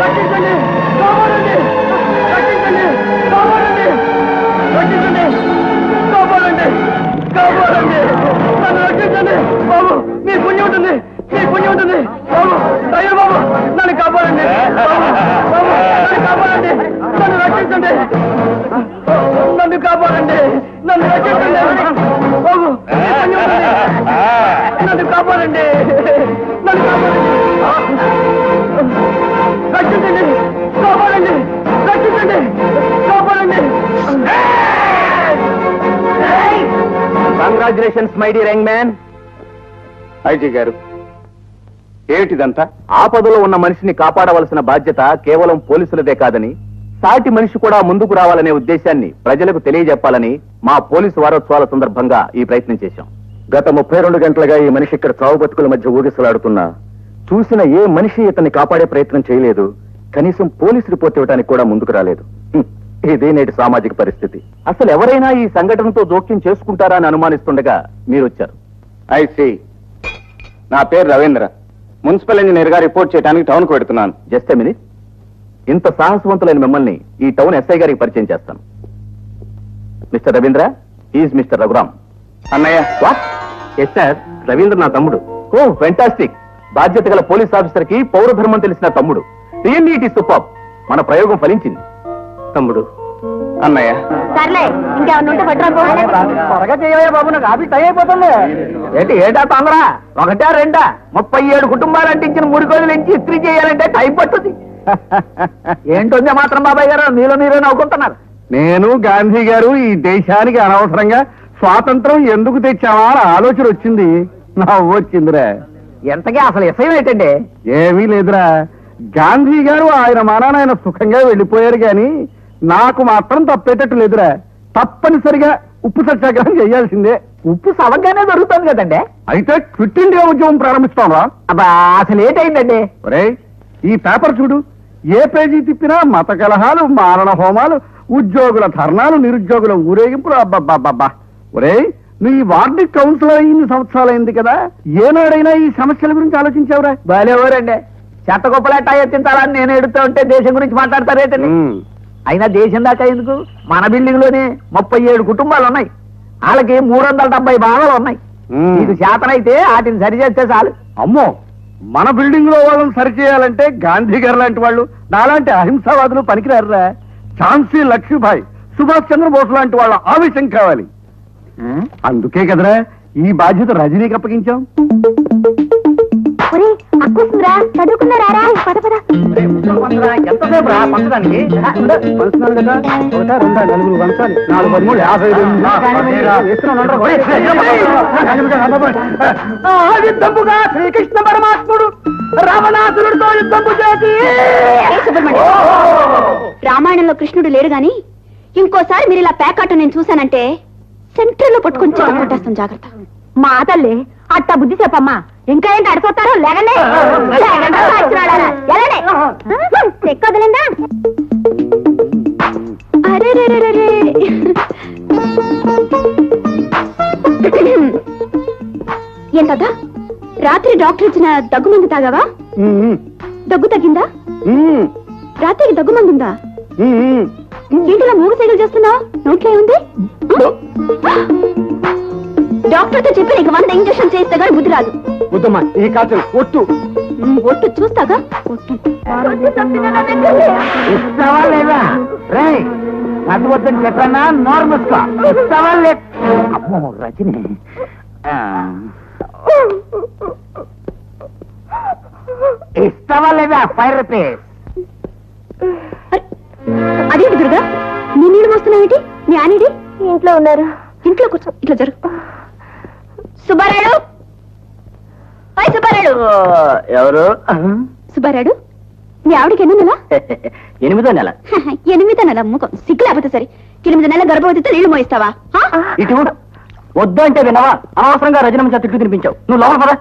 రక్షించండి కాపాడండి రక్షించండి కాపాడండి రక్షించండి కాపాడండి కాపాడండి నన్ను రక్షించండి బాబు మీ పుణ్యం ఉంటుంది మీ పుణ్యం ఉంటుంది బాబు అయ్యో బాబు నన్ను కాపాడండి బాబు నన్ను కాపాడండి నన్ను రక్షించండి నన్ను కాపాడండి నన్ను రక్షించండి బాబు మీ పుణ్యం ఉంటుంది నన్ను కాపాడండి నన్ను కాపాడండి రక్షించండి కాపాడండి రక్షించండి కాపాడండి congratulations my dear young man. IG గారు ఏమిటిదంతా? ఆపదలో ఉన్న మనిషిని కాపాడవలసిన బాధ్యత కేవలం పోలీసులదే కాదని సాటి మనిషి కూడా ముందుకు రావాలనే ఉద్దేశాన్ని ప్రజలకు తెలియజెప్పాలని మా పోలీసు వారోత్సవాల సందర్భంగా ఈ ప్రయత్నం చేశాం. గత 32 గంటలుగా ఈ మనిషి ఇక్కడ చావు బతుకుల మధ్య ఊగిసలాడుతున్నా చూసిన ఏ మనిషి ఇతన్ని కాపాడే ప్రయత్నం చేయలేదు. కనీసం పోలీసు రిపోర్ట్ ఇవ్వడానికి కూడా ముందుకు రాలేదు. ఇదే నేటి సామాజిక పరిస్థితి. అసలు ఎవరైనా ఈ సంఘటనతో జోక్యం చేసుకుంటారా అని అనుమానిస్తుండగా మీరు వచ్చారు. ఐసి నా పేరు రవీంద్ర, మున్సిపల్ ఇంజనీర్ గా రిపోర్ట్ చేయడానికి టౌన్ కు పెడుతున్నాను. Just a minute. ఇంత సాహసవంతులైన మిమ్మల్ని ఈ టౌన్ ఎస్ఐ గారికి పరిచయం చేస్తాను. Mister Ravindra, is mister Raghuram. అన్నయ్య. వాట్? ఎస్ సార్, రవీంద్ర నా తమ్ముడు. Oh fantastic. బాధ్యత గల పోలీస్ ఆఫీసర్ కి పౌరధర్మం తెలిసిన తమ్ముడు. Really it is super. మన ప్రయోగం ఫలించింది. తమ్ముడు. అన్నయ్య. సర్లే, ఇంకేమన్నా ఉంటే త్వరగా చేయవయ్యా బాబు, నాకు ఆఫీస్ టైం అయిపోతుంది. ఏంటి ఏటా తొందర? 1 2 37 కుటుంబాలు అంటించిన 3 రోజులు నుంచి ఇస్త్రీ చేయాలంటే టైం పట్టుద్ది. ఏంటొందే మాత్రం బాబాయ్ గారు మీలో మీరే నవ్వుకుంటున్నారు. నేను గాంధీ గారు ఈ దేశానికి అనవసరంగా స్వాతంత్రం ఎందుకు తెచ్చావా అని ఆలోచన వచ్చింది. నవ్వు వచ్చిందిరా. ఎంతగా అసలు విషయం ఏంటండి? ఏమీ లేదురా, గాంధీ గారు ఆయన మానాన ఆయన సుఖంగా వెళ్ళిపోయారు గాని నాకు మాత్రం తప్పేటట్టు లేదురా. తప్పనిసరిగా ఉప్పు సత్యాగ్రహం చేయాల్సిందే. ఉప్పు సవగ్గానే దొరుకుతుంది కదండి. అయితే క్విట్ ఇండియా ఉద్యమం ప్రారంభిస్తాంరా. అబ్బా అసలు ఏంటైందండి? ఒరే ఈ పేపర్ చూడు, ఏ పేజీ తిప్పినా మత కలహాలు, మారణ హోమాలు, ఉద్యోగుల ధర్నాలు, నిరుద్యోగుల ఊరేగింపులు. అబ్బబ్బబ్బబ్బా. ఒరే నువ్వు ఈ వార్డు కౌన్సిలర్ ఇన్ని సంవత్సరాలైంది కదా, ఏనాడైనా ఈ సమస్యల గురించి ఆలోచించావురా? బాలేవరండి, చెత్త గొప్పలేటా ఎత్తించాలని నేను ఎడుతూ ఉంటే దేశం గురించి మాట్లాడతారేటండి. అయినా దేశం దాకా ఎందుకు? మన బిల్డింగ్ లోనే 37 కుటుంబాలు ఉన్నాయి. వాళ్ళకి 370 భాగాలు ఉన్నాయి. ఇది శాతనైతే వాటిని సరిచేస్తే చాలు. అమ్మో, మన బిల్డింగ్ లో వాళ్ళని సరిచేయాలంటే గాంధీ గారు లాంటి వాళ్ళు, నాలాంటి అహింసావాదులు పనికిరారురా. ఝాన్సీ లక్ష్మీబాయి, సుభాష్ చంద్రబోస్ లాంటి వాళ్ళ ఆవేశం కావాలి. అందుకే కదరా ఈ బాధ్యత రజనీకి అప్పగించాం. చదువుకున్నారా? ఎంతసేపు రా పంచడానికి? పంచున్నాను కదా, 1 2 4 పంచాలి. 4 13 యుద్ధముగా శ్రీకృష్ణ పరమాత్ముడు రావణాసురుడితో యుద్ధము చేసి. రామాయణంలో కృష్ణుడు లేడు గాని ఇంకోసారి మీరు ఇలా ప్యాకాట నేను చూశానంటే సెంటర్ లో పట్టుకొని కొట్టేస్తాం. జాగ్రత్త. మా తల్లి అట్ట బుద్ధి చెప్పమ్మా. ఇంకా ఏంటి అడుగుతారు? లేదండి ఎక్కదలేదా? అరే ఏంటదా రాత్రి డాక్టర్ ఇచ్చిన దగ్గు మందు తాగావా? దగ్గు తగ్గిందా? రాత్రికి దగ్గు మందు ఉందా? ఏంటిలా 3 సైకిల్ చేస్తున్నావు? నోట్లో ఏముంది? డాక్టర్ తో చెప్పి నీకు 100 ఇంజక్షన్ చేస్తే గానీ బుద్ధి రాదు. వద్దమ్మా, ఈ కాచలు ఒట్టు ఒట్టు చూస్తాగా. ఇస్తావా లేదా? రే చదవద్దని చెప్పన్నా, నార్మల్స్గా ఇస్తావా లేదు? అమ్మో రజని, ఇస్తావా లేదా? 5 రూపీస్. అదేంటి దుర్గా, నీ నీళ్ళు మోస్తున్నావేంటి? మీ ఆనిడి ఇంట్లో ఉన్నారు. ఇంట్లో కూర్చో, ఇట్లా జరుగు. సుబ్బారాయుడు, సుబ్బారాయుడు. ఎవరు? సుబ్బారాయుడు, మీ ఆవిడకి ఎన్నో నెల? 8వ నెల. 8వ నెల ముఖం సిగ్గు లేకపోతే సరే. 8 నెలల గర్భవతితో నీళ్లు మోయిస్తావా? ఇటు వద్దు అంటే వినవా? అనవసరంగా రజనమ్మ చేత తిట్లు తినిపించావు. నువ్వు లోపల పద.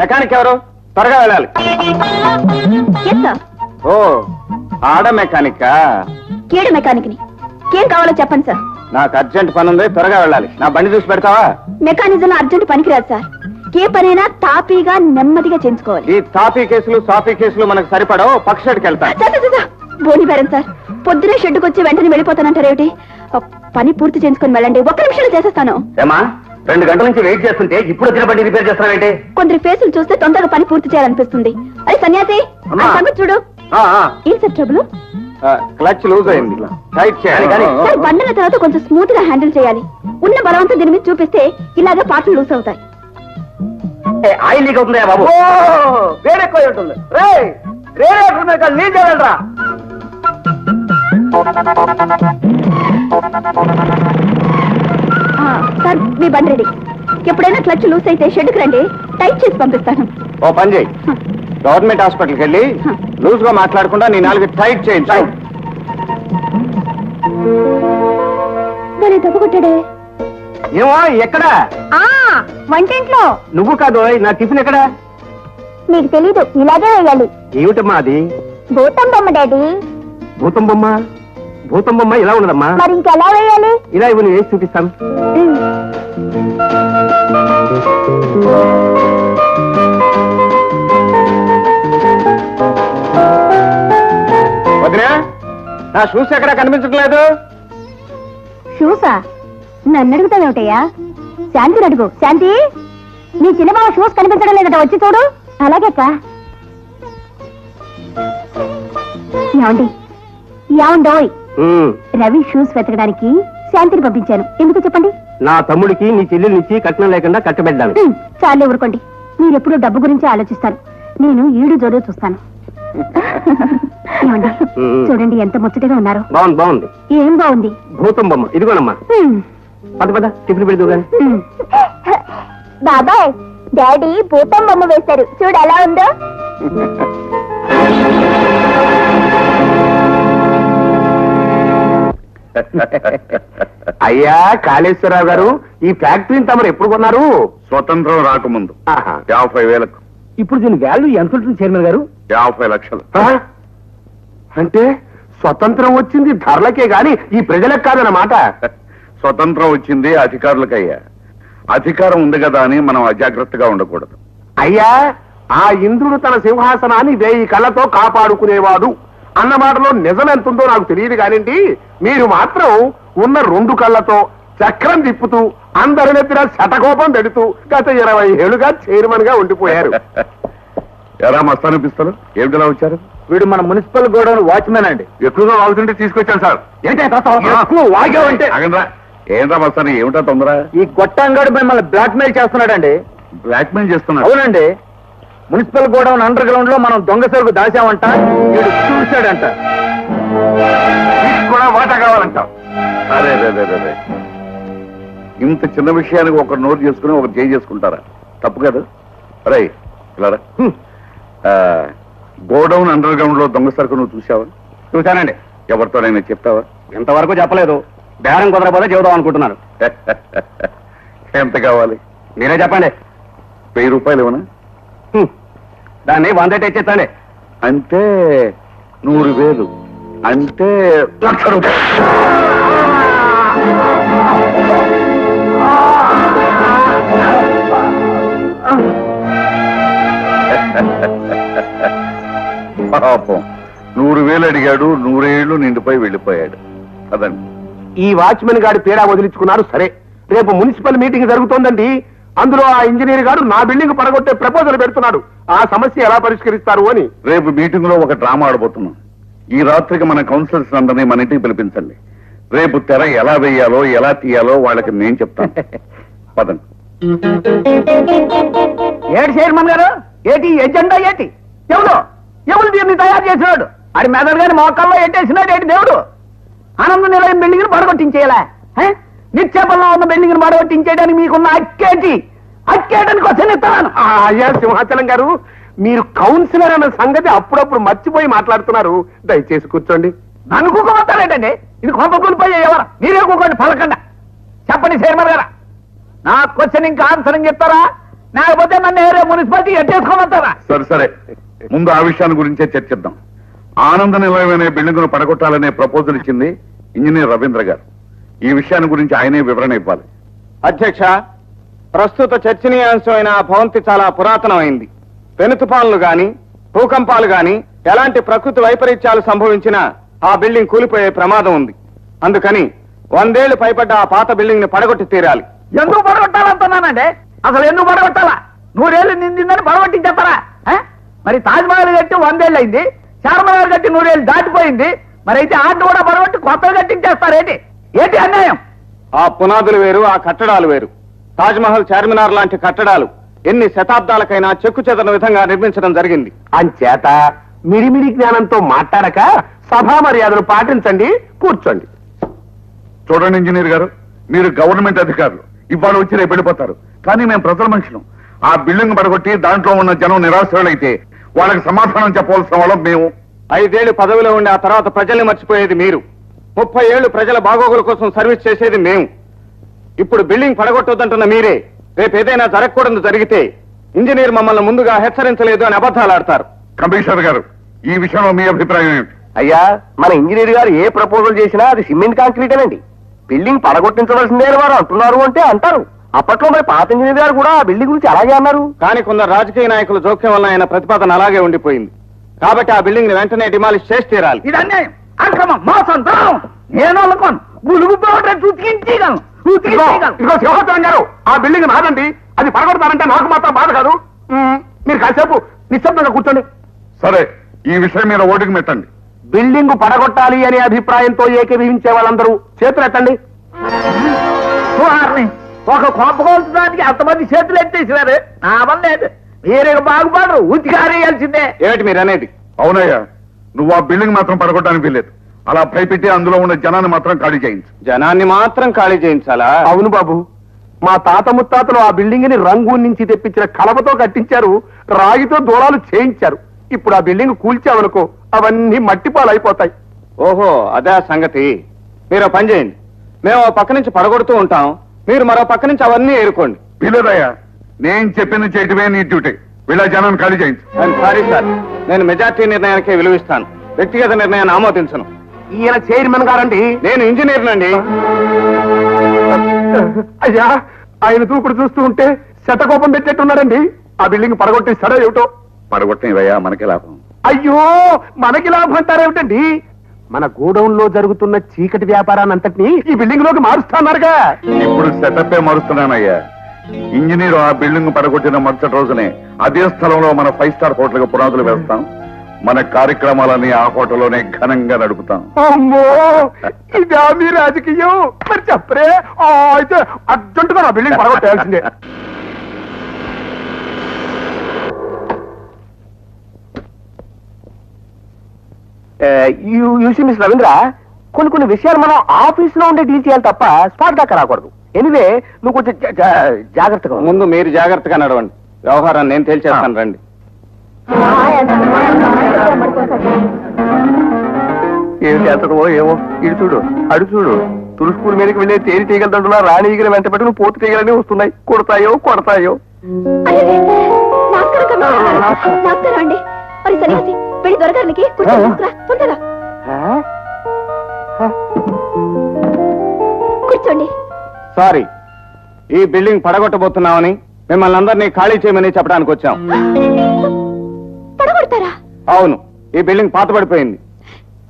మెకానిక్ ఎవరు? త్వరగా వెళ్ళాలి. ఓ ఆడ మెకానిక్. ఏడు మెకానిక్ ని ఏం కావాలో చెప్పండి సార్. నాకు అర్జెంట్ పని ఉంది, త్వరగా వెళ్ళాలి. నా బండి చూసి పెడతావా? మెకానిజం అర్జెంట్ పనికిరాదు సార్. ఏ పనైనా తాపీగా నెమ్మదిగా చేయించుకోవాలి. ఈ తాపీ కేసులు సాఫీ కేసులు మనకు సరిపడవు. పక్ష షెడ్కి వెళ్తా. బోని బేరం సార్. పొద్దునే షెడ్డుకు వచ్చి వెంటనే వెళ్ళిపోతానంటారేమిటి? పని పూర్తి చేసుకుని వెళ్ళండి. ఒక్క నిమిషంలో చేసేస్తాను. ఏమా 2 గంటల నుంచి వెయిట్ చేస్తుంటే ఇప్పుడు వచ్చిన బండి రిపేర్ చేస్తానంటే? కొందరి ఫేసులు చూస్తే తొందరగా పని పూర్తి చేయాలనిపిస్తుంది. అది సన్యాసి అమ్మా. ఆ సంగతి చూడు. ఏం సార్ ట్రబుల్? క్లచ్ లూజ్ అయింది, టైట్ చేయాలి. సార్ బండిన తర్వాత కొంచెం స్మూత్ గా హ్యాండిల్ చేయాలి. ఉన్న బలవంతం దీని మీద చూపిస్తే ఇలాగే పాటలు లూజ్ అవుతాయి. ఆయిల్ లీక్ అవుతుందా బాబు? వేరే ఎక్కువ ఉంటుంది. నీళ్ళరా సార్ మీ బండి రెడీ. ఎప్పుడైనా క్లచ్ లూజ్ అయితే షెడ్కి రండి, టైట్ చేసి పంపిస్తాను. ఓ పని చేయి, గవర్నమెంట్ హాస్పిటల్కి వెళ్ళి లూజ్ గా మాట్లాడకుండా నీ 4 టైట్ చేయించు. మరి దెబ్బ కొట్టాడే. ఏమో ఎక్కడ? వంటింట్లో. నువ్వు కాదు, నా టిఫిన్ ఎక్కడ? నీకు తెలీదు, ఇలాగే వేయాలి. ఏమిటమ్మా అది? భూతం బొమ్మ డాడీ. భూతం బొమ్మ? భూతం బొమ్మ ఇలా ఉండదమ్మా. మరి ఇంకెలా వేయాలి? ఇలా ఇవి నేను వేసి చూపిస్తాను. వదినా, నా షూస్ ఎక్కడ కనిపించట్లేదు? షూసా? నన్ను అడుగుతావేమిటయ్యా? శాంతిని అడుగు. శాంతి, నీ చిన్నబాబు షూస్ కనిపించడం లేదట, వచ్చి చూడు. అలాగేక్క. ఏమండి ఏమండోయ్, రవి షూస్ వెతకడానికి శాంతిని పంపించాను. ఎందుకు చెప్పండి? నా తమ్ముడికి నీ చెల్లెల నుంచి కట్నం లేకుండా కట్టబెట్టాను. చాలే ఊరుకోండి. మీరెప్పుడు డబ్బు గురించి ఆలోచిస్తారు, నేను ఈడు జోడు చూస్తాను. ఏమండి చూడండి ఎంత ముచ్చటగా ఉన్నారు. బాగుంది బాగుంది. ఏం బాగుంది? భూతం బొమ్మ ఇదిగోనమ్మా. పద పద టిఫిన్ పెడుతూ గాని. బాబాయ్, డాడీ భూతం బొమ్మ వేశారు, చూడు ఎలా ఉందో. అయ్యా కాళేశ్వరరావు గారు, ఈ ఫ్యాక్టరీని తమరు ఎప్పుడు కొన్నారు? స్వతంత్రం రాకముందు. ఆహా. 50,000. ఇప్పుడు దీని వాల్యూ ఎంత ఉంటుంది చైర్మన్ గారు? 50 లక్షలు. అంటే స్వతంత్రం వచ్చింది ధరలకే గాని ఈ ప్రజలకు కాదన్నమాట. స్వతంత్రం వచ్చింది అధికారులకయ్యా. అధికారం ఉంది కదా అని మనం అజాగ్రత్తగా ఉండకూడదు. అయ్యా, ఆ ఇంద్రుడు తన సింహాసనాన్ని 1000 కళ్ళతో కాపాడుకునేవాడు అన్న మాటలో నిజం ఎంతుందో నాకు తెలియదు కానివ్వండి, మీరు మాత్రం ఉన్న 2 కళ్ళతో చక్రం తిప్పుతూ అందరి నెత్తిన శటకోపం పెడుతూ గత 20 ఏళ్లుగా చైర్మన్ గా ఉండిపోయారు. ఎరా మస్తానిపిస్తారు? ఏమిటిలా వచ్చారు? వీడు మన మున్సిపల్ గోడౌన్ వాచ్మెన్ అండి. ఎక్కువగా వాగుతుంటే తీసుకొచ్చాను సార్. ఎక్కువ వాగావంటే అగనరా. ఏంట్రా మస్తాని, ఏమిటా తొందర? ఈ గొట్టంగాడు మిమ్మల్ని బ్లాక్ మెయిల్ చేస్తున్నాడండి. బ్లాక్మెయిల్ చేస్తున్నా? అవునండి, మున్సిపల్ గోడౌన్ అండర్ గ్రౌండ్ లో మనం దొంగ సరుకు దాచామంట, వీడు చూశాడంట. మీకు కూడా వాటా కావాలంట. అరే రే, ఇంత చిన్న విషయానికి ఒకరు నోట్ చేసుకుని ఒకరు చేంజ్ చేసుకుంటారా? తప్పు కదా. అరే ఇలా రా. గోడౌన్ అండర్ గ్రౌండ్ లో దొంగ సరుకు నువ్వు చూసావా? చూశానండి. ఎవరితోనైనా చెప్తావా? ఇంతవరకు చెప్పలేదు. బేరం కుదరపోతే చెబుదాం అనుకుంటున్నాను. ఎంత కావాలి? మీరే చెప్పండి. 1000 రూపాయలు ఇవ్వనా? దాన్ని 100 ఇచ్చేస్తాండి. అంటే 100,000 అంటే 1,00,000 రూపాయలు. పాపం 100,000 అడిగాడు, 100 ఏళ్ళు నిండిపోయి వెళ్ళిపోయాడు. అదండి. ఈ వాచ్మెన్ గారి పీడా వదిలించుకున్నారు. సరే, రేపు మున్సిపల్ మీటింగ్ జరుగుతోందండి. అందులో ఆ ఇంజనీర్ గారు నా బిల్డింగ్ పడగొట్టే ప్రపోజల్ పెడుతున్నాడు. ఆ సమస్య ఎలా పరిష్కరిస్తారు అని. రేపు మీటింగ్ లో ఒక డ్రామా ఆడబోతున్నాం. ఈ రాత్రికి మన కౌన్సిలర్స్ అందరినీ మన ఇంటికి పిలిపించండి. రేపు తెర ఎలా వేయాలో ఎలా తీయాలో వాళ్ళకి నేను చెప్తాను. పదండి. ఏటి చైర్మన్ గారు, ఏటి ఎజెండా ఏటి? ఎవరు దీన్ని తయారు చేసినాడు? అది మెదడు గాని మోకాల్లో ఎట్టేసినాడు ఏంటి దేవుడు? ఆనంద నిలయం బిల్డింగ్ పడగొట్టించేయాలా? నిత్యాపంలో ఉన్న బిల్డింగ్ పడగొట్టించేయడానికి మీకున్న అక్కేయడానికి వచ్చాను ఇస్తాను. అయ్యా సింహాచలం గారు, మీరు కౌన్సిలర్ అన్న సంగతి అప్పుడప్పుడు మర్చిపోయి మాట్లాడుతున్నారు. దయచేసి కూర్చోండి. నన్ను కూకోమంటారేటండి? ఇది కొంప కూలిపోయే ఎవరు? మీరే కూకోండి పలకండా. చెప్పండి చైర్మన్ గారా, నా క్వశ్చన్ ఇంకా ఆన్సర్ చెప్తారా, లేకపోతే నన్ను ఏరే మున్సిపాలిటీ ఎట్టేసుకోమంటారా? సరే ముందు ఆ విషయాన్ని గురించే చర్చిద్దాం. ఆనంద నిలయం అనే బిల్డింగ్ ను పడగొట్టాలనే ప్రపోజల్ ఇచ్చింది ఇంజనీర్ రవీంద్ర గారు. ఈ విషయాన్ని గురించి ఆయనే వివరణ ఇవ్వాలి. అధ్యక్ష, ప్రస్తుత చర్చనీయాంశమైన ఆ భవంతి చాలా పురాతనమైంది. పెను తుఫాన్లు గాని భూకంపాలు గాని ఎలాంటి ప్రకృతి వైపరీత్యాలు సంభవించినా ఆ బిల్డింగ్ కూలిపోయే ప్రమాదం ఉంది. అందుకని 100 ఏళ్లు పైపడ్డ ఆ పాత బిల్డింగ్ ని పడగొట్టి తీరాలి. ఎందుకు పడగొట్టాలంటున్నానండి? అసలు ఎందుకు పడగొట్టాలా? 100 ఏళ్ళు నిండిందని పడగొట్టించేస్తారా? మరి తాజ్ మహల్ కట్టి 100 ఏళ్ళు అయింది, చార్మినార్ కట్టి 100 ఏళ్ళు దాటిపోయింది. మరి అయితే ఆటను కూడా పడగొట్టి కొత్తగా కట్టించేస్తారేంటి? ఏంటి అన్యాయం? ఆ పునాదులు వేరు, ఆ కట్టడాలు వేరు. తాజ్ మహల్, చార్మినార్ లాంటి కట్టడాలు ఎన్ని శతాబ్దాలకైనా చెక్కు చెదరని విధంగా నిర్మించడం జరిగింది. అంచేత మిడిమిడి జ్ఞానంతో మాట్లాడక సభా మర్యాదలు పాటించండి, కూర్చోండి. చూడండి ఇంజనీర్ గారు, మీరు గవర్నమెంట్ అధికారులు, ఇవాళ వచ్చి రేపు వెళ్ళిపోతారు. కానీ మేము ప్రజల మనుషులం. ఆ బిల్డింగ్ పడగొట్టి దాంట్లో ఉన్న జనం నిరాశ్రులైతే వాళ్ళకి సమాధానం చెప్పవలసిన వాళ్ళం మేము. 5 ఏళ్లు పదవిలో ఉండి ఆ తర్వాత ప్రజల్ని మర్చిపోయేది మీరు. 30 ఏళ్లు ప్రజల బాగోగుల కోసం సర్వీస్ చేసేది మేము. ఇప్పుడు బిల్డింగ్ పడగొట్టొద్దంటున్న మీరే రేపు ఏదైనా జరగకూడదు జరిగితే ఇంజనీర్ మమ్మల్ని ముందుగా హెచ్చరించలేదు అని అబద్ధాలు ఆడతారు. కమిషనర్ గారు, ఈ విషయంలో మీ అభిప్రాయం ఏమిటి? అయ్యా, మన ఇంజనీర్ గారు ఏ ప్రపోజల్ చేసినా అది సిమెంట్ కాంక్రీట్ అనండి. బిల్డింగ్ పడగొట్టించవలసిందే అని వారు అంటున్నారు అంటే అంటారు. అప్పట్లో మరి పాత ఇంజనీర్ గారు కూడా ఆ బిల్డింగ్ గురించి అలాగే అన్నారు. కానీ కొందరు రాజకీయ నాయకుల జోక్యం వల్ల ఆయన ప్రతిపాదన అలాగే ఉండిపోయింది. కాబట్టి ఆ బిల్డింగ్ ని వెంటనే డిమాలిష్ చేసి తీరాలి. ఇది అన్యాయం, అక్రమం, మోసం, ద్రోహం. నేను అనుకోను. గులుగు పోవటం ఉతికించగలను. ఇదిగో శివహత్రం గారు, ఆ బిల్డింగ్ నాదండి. అది పడగొడతారంటే నాకు మాత్రం బాధ కాదు. మీరు కాసేపు నిశ్శబ్దంగా కూర్చోండి. సరే, ఈ విషయం మీద ఓటుకు మెట్టండి. బిల్డింగ్ పడగొట్టాలి అనే అభిప్రాయంతో ఏకీభవించే వాళ్ళందరూ చేతులు ఎత్తండి. వారిని ఒక కొంపకోల్చడానికి అంతమంది చేతులు ఎత్తేసినారు. నా వల్ల లేదు. మీరే బాగుపడరు, ఉతికారేయాల్సిందే. ఏమిటి మీరు అనేది? అవునయ్యా, నువ్వు ఆ బిల్డింగ్ మాత్రం పడగొట్టడానికి వీల్లేదు. అలా భయపెట్టి అందులో ఉన్న జనాన్ని మాత్రం ఖాళీ చేయించు. జనాన్ని మాత్రం ఖాళీ చేయించాలా? అవును బాబు, మా తాత ముత్తాతలు ఆ బిల్డింగ్ ని రంగూన్ నుంచి తెప్పించిన కలపతో కట్టించారు, రాగితో దూరాలు చేయించారు. ఇప్పుడు ఆ బిల్డింగ్ కూల్చామనుకో అవన్నీ మట్టిపాలు అయిపోతాయి. ఓహో, అదే ఆ సంగతి. మీరు పని చేయండి, మేము ఓ పక్క నుంచి పడగొడుతూ ఉంటాం, మీరు మరో పక్క నుంచి అవన్నీ ఏరుకోండి. వీలేదయ్యా, నేను చెప్పింది చేయటమే నీ డ్యూటీ. వీళ్ళ జనాన్ని ఖాళీ చేయించు. సారీ సార్, నేను మెజార్టీ నిర్ణయానికే విలువిస్తాను, వ్యక్తిగత నిర్ణయాన్ని ఆమోదించను. ఈయన చైర్మన్ గారండి. నేను ఇంజనీర్నండి. అయ్యా, ఆయన దూకుడు చూస్తూ ఉంటే శతకోపం పెట్టేట్టున్నారండి. ఆ బిల్డింగ్ పడగొట్టి సరే ఏమిటో. పడగొట్టినవయ్యా, మనకి లాభం. అయ్యో, మనకి లాభం అంటారేమిటండి? మన గోడౌన్ లో జరుగుతున్న చీకటి వ్యాపారాన్ని అంతటినీ ఈ బిల్డింగ్ లోకి మారుస్తాన్నారుగా. ఇప్పుడు సెటప్పే మారుస్తున్నానయ్యా. ఇంజనీర్ ఆ బిల్డింగ్ పడగొట్టిన మరుసటి రోజునే అదే స్థలంలో మన 5 స్టార్ హోటల్ కి పునాదులు వేస్తాం. మన కార్యక్రమాలని ఆ హోటల్లోనే ఘనంగా నడుపుతాం. అమ్మో, ఇదా మీ రాజకీయం? మరి చెప్పరే. అయితే అర్జెంటుగా నా బిల్డింగ్ పడగొట్టేయాల్సిందే. యూసి మిస్ రవీంద్ర, కొన్ని విషయాలు మనం ఆఫీస్ లో ఉండే డీల్ చేయాలి తప్ప స్పాట్ దాకా రాకూడదు. ఎనివే, నువ్వు కొంచెం జాగ్రత్తగా ఉండు. ముందు మీరు జాగ్రత్తగా నడవండి, వ్యవహారాన్ని నేను తేల్చేస్తాను. రండి. ఏం చేస్తాడో ఏమో. ఇటు చూడు, అడు చూడు, తులుస్కూల్ మీదకి వెళ్ళే తేలి తీగలదండులా రాణి ఈగలు వెంట పెట్టుకుని పోతు తీగలన్నీ వస్తున్నాయి. కొడతాయో కొడతాయో. నమస్కారం అండి. మరి సన్యాసి వెళ్ళి దొరగారికి తొందరగా కూర్చోండి. సారీ, ఈ బిల్డింగ్ పడగొట్టబోతున్నామని మిమ్మల్ని అందరినీ ఖాళీ చేయమని చెప్పడానికి వచ్చాం. పడగొడతారా? అవును, ఈ బిల్డింగ్ పాతబడిపోయింది.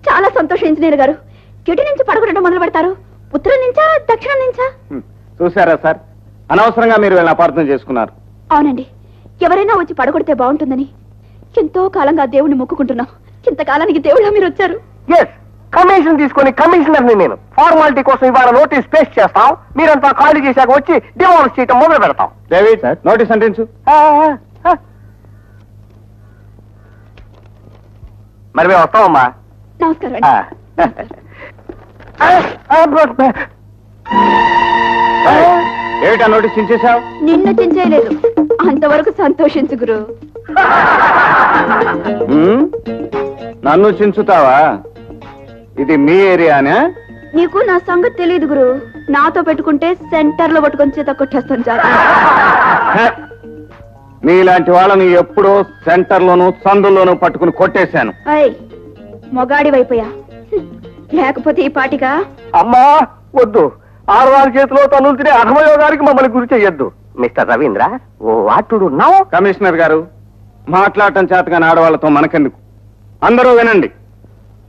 చాలా సంతోషం ఇంజనీర్ గారు. కిటి నుంచి పడగొట్టడం మొదలు పెడతారు, ఉత్తరం నుంచా దక్షిణం నుంచా? చూసారా సార్, అనవసరంగా మీరు వీళ్ళని అపార్థం చేసుకున్నారు. అవునండి, ఎవరైనా వచ్చి పడగొడితే బాగుంటుందని ఎంతో కాలంగా దేవుణ్ణి మొక్కుకుంటున్నాం. ఇంతకాలానికి దేవుళ్ళ మీరు వచ్చారు. ఎస్, కమిషన్ తీసుకొని కమిషనర్ ని నేను ఫార్మాలిటీ కోసం ఇవాళ నోటీస్ పేస్ట్ చేస్తాం. మీరంతా ఖాళీ చేశాక వచ్చి డిమాలిష్ చేయటం మొదలు పెడతాం. డేవిడ్, నోటీస్ అంటించు. మరి మేము వస్తామమ్మా. నమస్కారం ఏమిటా నోటీస్ చించేశావు? నిన్ను చించేయలేదు, అంతవరకు సంతోషించు గురు. నన్ను చించుతావా? ఇది మీ ఏరియానే? నీకు నా సంగతి తెలియదు గురు. నాతో పెట్టుకుంటే సెంటర్ లో పట్టుకొని చేత కొట్టేస్తాను. చాలా నీలాంటి వాళ్ళని ఎప్పుడో సెంటర్ లోను సందుల్లోనూ పట్టుకుని కొట్టేశాను. మొగాడి వైపోయా, లేకపోతే ఈ పాటిగా. అమ్మా వద్దు, ఆడవారి చేతిలో తనులు తినే అధమయోగానికి మమ్మల్ని గురి చెయ్యొద్దు. మిస్టర్ రవీంద్ర, ఓ వాటుడు నౌ. కమిషనర్ గారు, మాట్లాడటం చేతగాని ఆడవాళ్లతో మనకెందుకు? అందరూ వినండి.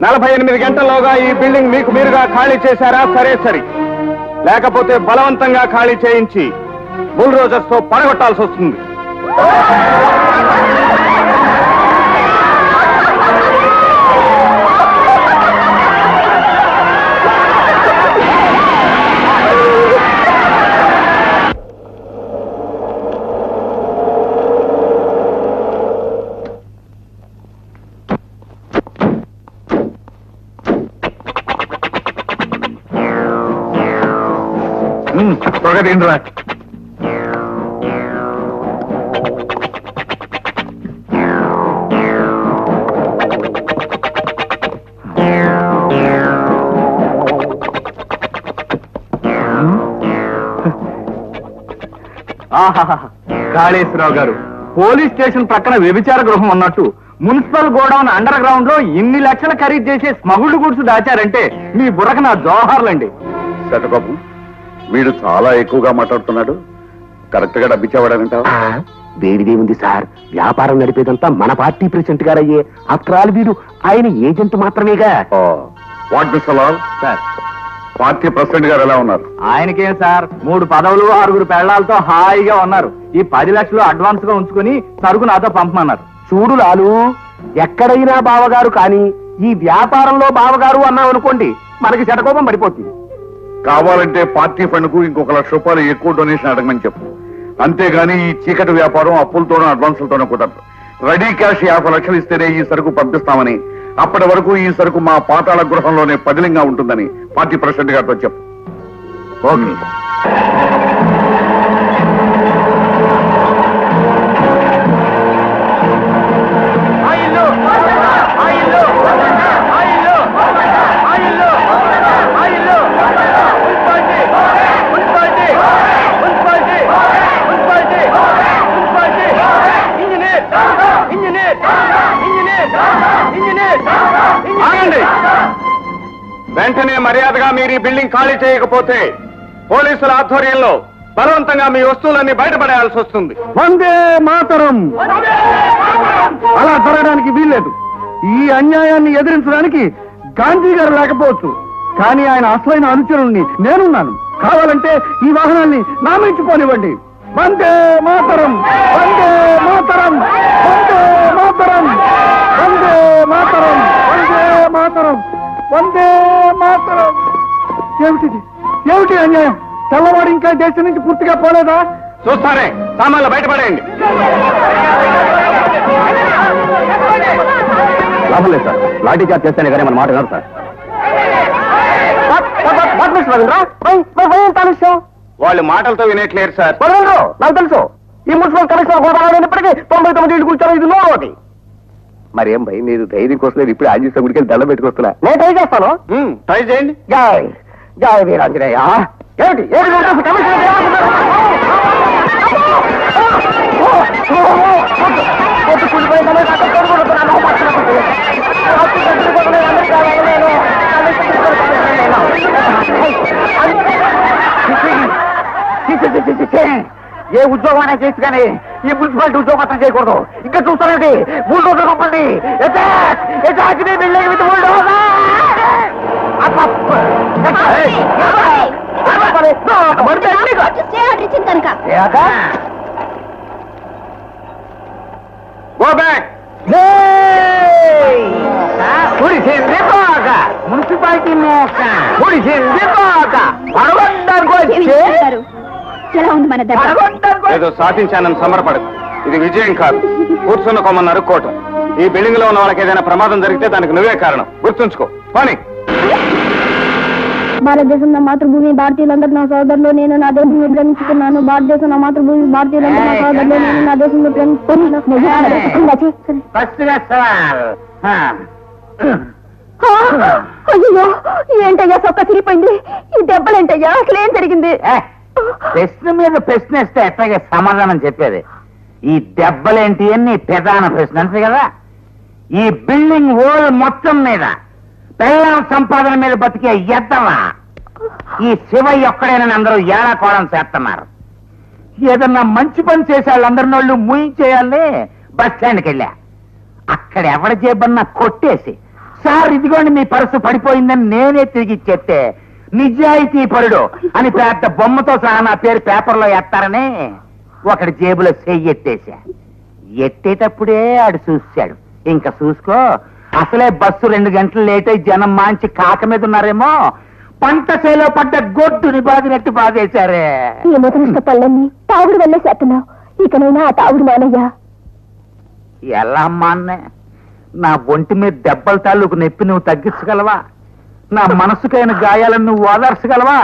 48 గంటల్లోగా ఈ బిల్డింగ్ మీకు మీరుగా ఖాళీ చేశారా? సరే, లేకపోతే బలవంతంగా ఖాళీ చేయించి బుల్రోజర్స్ తో పడగొట్టాల్సి వస్తుంది. త్వరగా తిండిరా. కాళేశ్వరరావు గారు, పోలీస్ స్టేషన్ ప్రక్కన వ్యభిచార గృహం ఉన్నట్టు మున్సిపల్ గోడౌన్ అండర్ గ్రౌండ్ లో ఇన్ని లక్షల ఖరీదు చేసే స్మగుళ్ళు గుడ్స్ దాచారంటే మీ బుర్రకు నా జోహార్లండి. శతబాబు, వీడు చాలా ఎక్కువగా మాట్లాడుతున్నాడు. కరెక్ట్ గా డబ్బిచ్చేవాడంటావా? వేడిదే ఉంది సార్, వ్యాపారం నడిపేదంతా మన పార్టీ ప్రెసిడెంట్ గారయ్యే. ఆఫ్టర్ ఆల్ వీడు ఆయన ఏజెంట్ మాత్రమేగా. What mister Lal, sir, party president గారు ఎలా ఉన్నారు? ఆయనకేం సార్, 3 పదవులు 6 పెళ్లాలతో హాయిగా ఉన్నారు. ఈ 10 లక్షలు అడ్వాన్స్ గా ఉంచుకుని సరుకు నాతో పంపమన్నారు. చూడు లాలు, ఎక్కడైనా బావగారు కానీ ఈ వ్యాపారంలో బావగారు అన్నామనుకోండి మనకి శటకోపం పడిపోతుంది. కావాలంటే పార్టీ ఫండ్ కు ఇంకొక ₹1,00,000 ఎక్కువ డొనేషన్ అడగమని చెప్పు. అంతేగాని ఈ చీకటి వ్యాపారం అప్పులతోనూ అడ్వాన్సులతోనూ కుదరదు. రెడీ క్యాష్ 50 లక్షలు ఇస్తేనే ఈ సరుకు పంపిస్తామని, అప్పటి వరకు ఈ సరుకు మా పాతాళ గృహంలోనే పదిలంగా ఉంటుందని పార్టీ ప్రెసిడెంట్ గారితో చెప్పు. ఓకే. వెంటనే మర్యాదగా మీరు ఈ బిల్డింగ్ ఖాళీ చేయకపోతే పోలీసుల ఆధ్వర్యంలో బలవంతంగా మీ వస్తువులన్నీ బయటపడేయాల్సి వస్తుంది. వందే మాతరం. అలా జరగడానికి వీల్లేదు. ఈ అన్యాయాన్ని ఎదిరించడానికి గాంధీ గారు లేకపోవచ్చు, కానీ ఆయన అసలైన అనుచరుణ్ణి నేనున్నాను. కావాలంటే ఈ వాహనాన్ని నామించుకోనివ్వండి. వందే మాతరం, వందే మాతరం, వందే మాతరం, వందే మాతరం, వందే మాతరం, వందే మాతరం. ఏమిటిది? ఏమిటి అన్యాయం? తెల్లవాడు ఇంకా దేశం నుంచి పూర్తిగా పోలేదా? చూస్తారే, సామాన్లు బయటపడేయండి. లాభం లేదు సార్, లాఠీ చార్జ్ చేస్తేనే కానీ మన మాట కాదు సార్. వాళ్ళు మాటలతో వినేట్లేరు సార్. నాకు తెలుసు, ఈ మున్సిపల్ కమిషనర్ గోదావరి 99 ఇళ్ళు కూర్చోరు. ఇది నోటి. మరేం భయ్, మీరు ధైర్యం కోసం ఇప్పుడు ఆంజనేయ గుడికి దండం పెట్టుకొస్తున్నా. నేను ట్రై చేస్తాను. ట్రై చేయండి. జై జై వీరాంజనేయ. ఏమిటి ఏ ఉద్యోగమైనా చేసి కానీ ఈ మున్సిపాలిటీ ఉద్యోగం అర్థం చేయకూడదు. ఇంకా చూస్తానండి, బుల్డోజర్ పంపండి. Go back. పుడిసింది బాగా మున్సిపాలిటీ మోక, పుడిసింది బాగా ఎలా ఉంది మన దెబ్బ? ఏదో సాధించానని సంబరపడదు. ఇది విజయం కాదు, కూర్చున్న కొమ్మని నరుక్కోవటం. ఈ బిల్డింగ్ లో ఉన్న వాళ్ళకి ఏదైనా ప్రమాదం జరిగితే దానికి నువ్వే కారణం. గుర్తుంచుకో. పోనీ. భారతదేశం నా మాతృభూమి, భారతీయులందరూ నా సోదరులు, నేను నా దేశంలో ప్రేమించుకున్నాను. భారతదేశం నా మాతృభూమి, భారతీయులందరూ నా సోదరులు, నేను నా దేశంలో ప్రేమించుకున్నాను. అయ్యో, ఏంటయ్యా సొక్క తిరిగిపోయింది? ఈ దెబ్బలేంటయ్యా? అసలు ఏం జరిగింది? ప్రశ్న మీద ప్రశ్న ఇస్తే ఎట్లాగే సమాధానం చెప్పేది. ఈ దెబ్బలేంటి అని ప్రధాన ప్రశ్న అంతే కదా. ఈ బిల్డింగ్ ఓల్ మొత్తం మీద పిల్లల సంపాదన మీద బతికే ఎద్దవా ఈ శివయ్య ఒక్కడేనని అందరూ ఏడాకోళం చేస్తున్నారు. ఏదన్నా మంచి పని చేసే వాళ్ళందరిని వాళ్ళు మూయించేయాలని బస్ స్టాండ్కి వెళ్ళా. అక్కడ ఎవరి జేబన్నా కొట్టేసి, సార్ ఇదిగోండి మీ పర్సు పడిపోయిందని నేనే తిరిగి ఇచ్చేస్తే నిజాయితీ పరుడు అని పెద్ద బొమ్మతో సహా నా పేరు పేపర్లో ఎత్తారని ఒకటి జేబులో చెయ్యెత్తేసా. ఎత్తేటప్పుడే ఆడు చూశాడు. ఇంకా చూసుకో, అసలే బస్సు 2 గంటలు లేట్ అయి జనం మాంచి కాక మీద ఉన్నారేమో, పంట చేలో పడ్డ గొడ్డుని బాదినట్టు బాధేశారే. ఈ మొదటి పళ్ళని తాగుడు వల్లే చేస్తున్నావు, ఇకనైనా ఆ తాగుడు మానయ్యా. ఎలా అమ్మా అన్నే, నా ఒంటి మీద దెబ్బల తాలూకు నొప్పి నువ్వు తగ్గించగలవా? నా మనసుకైన గాయాలను నువ్వు ఓదార్చగలవా?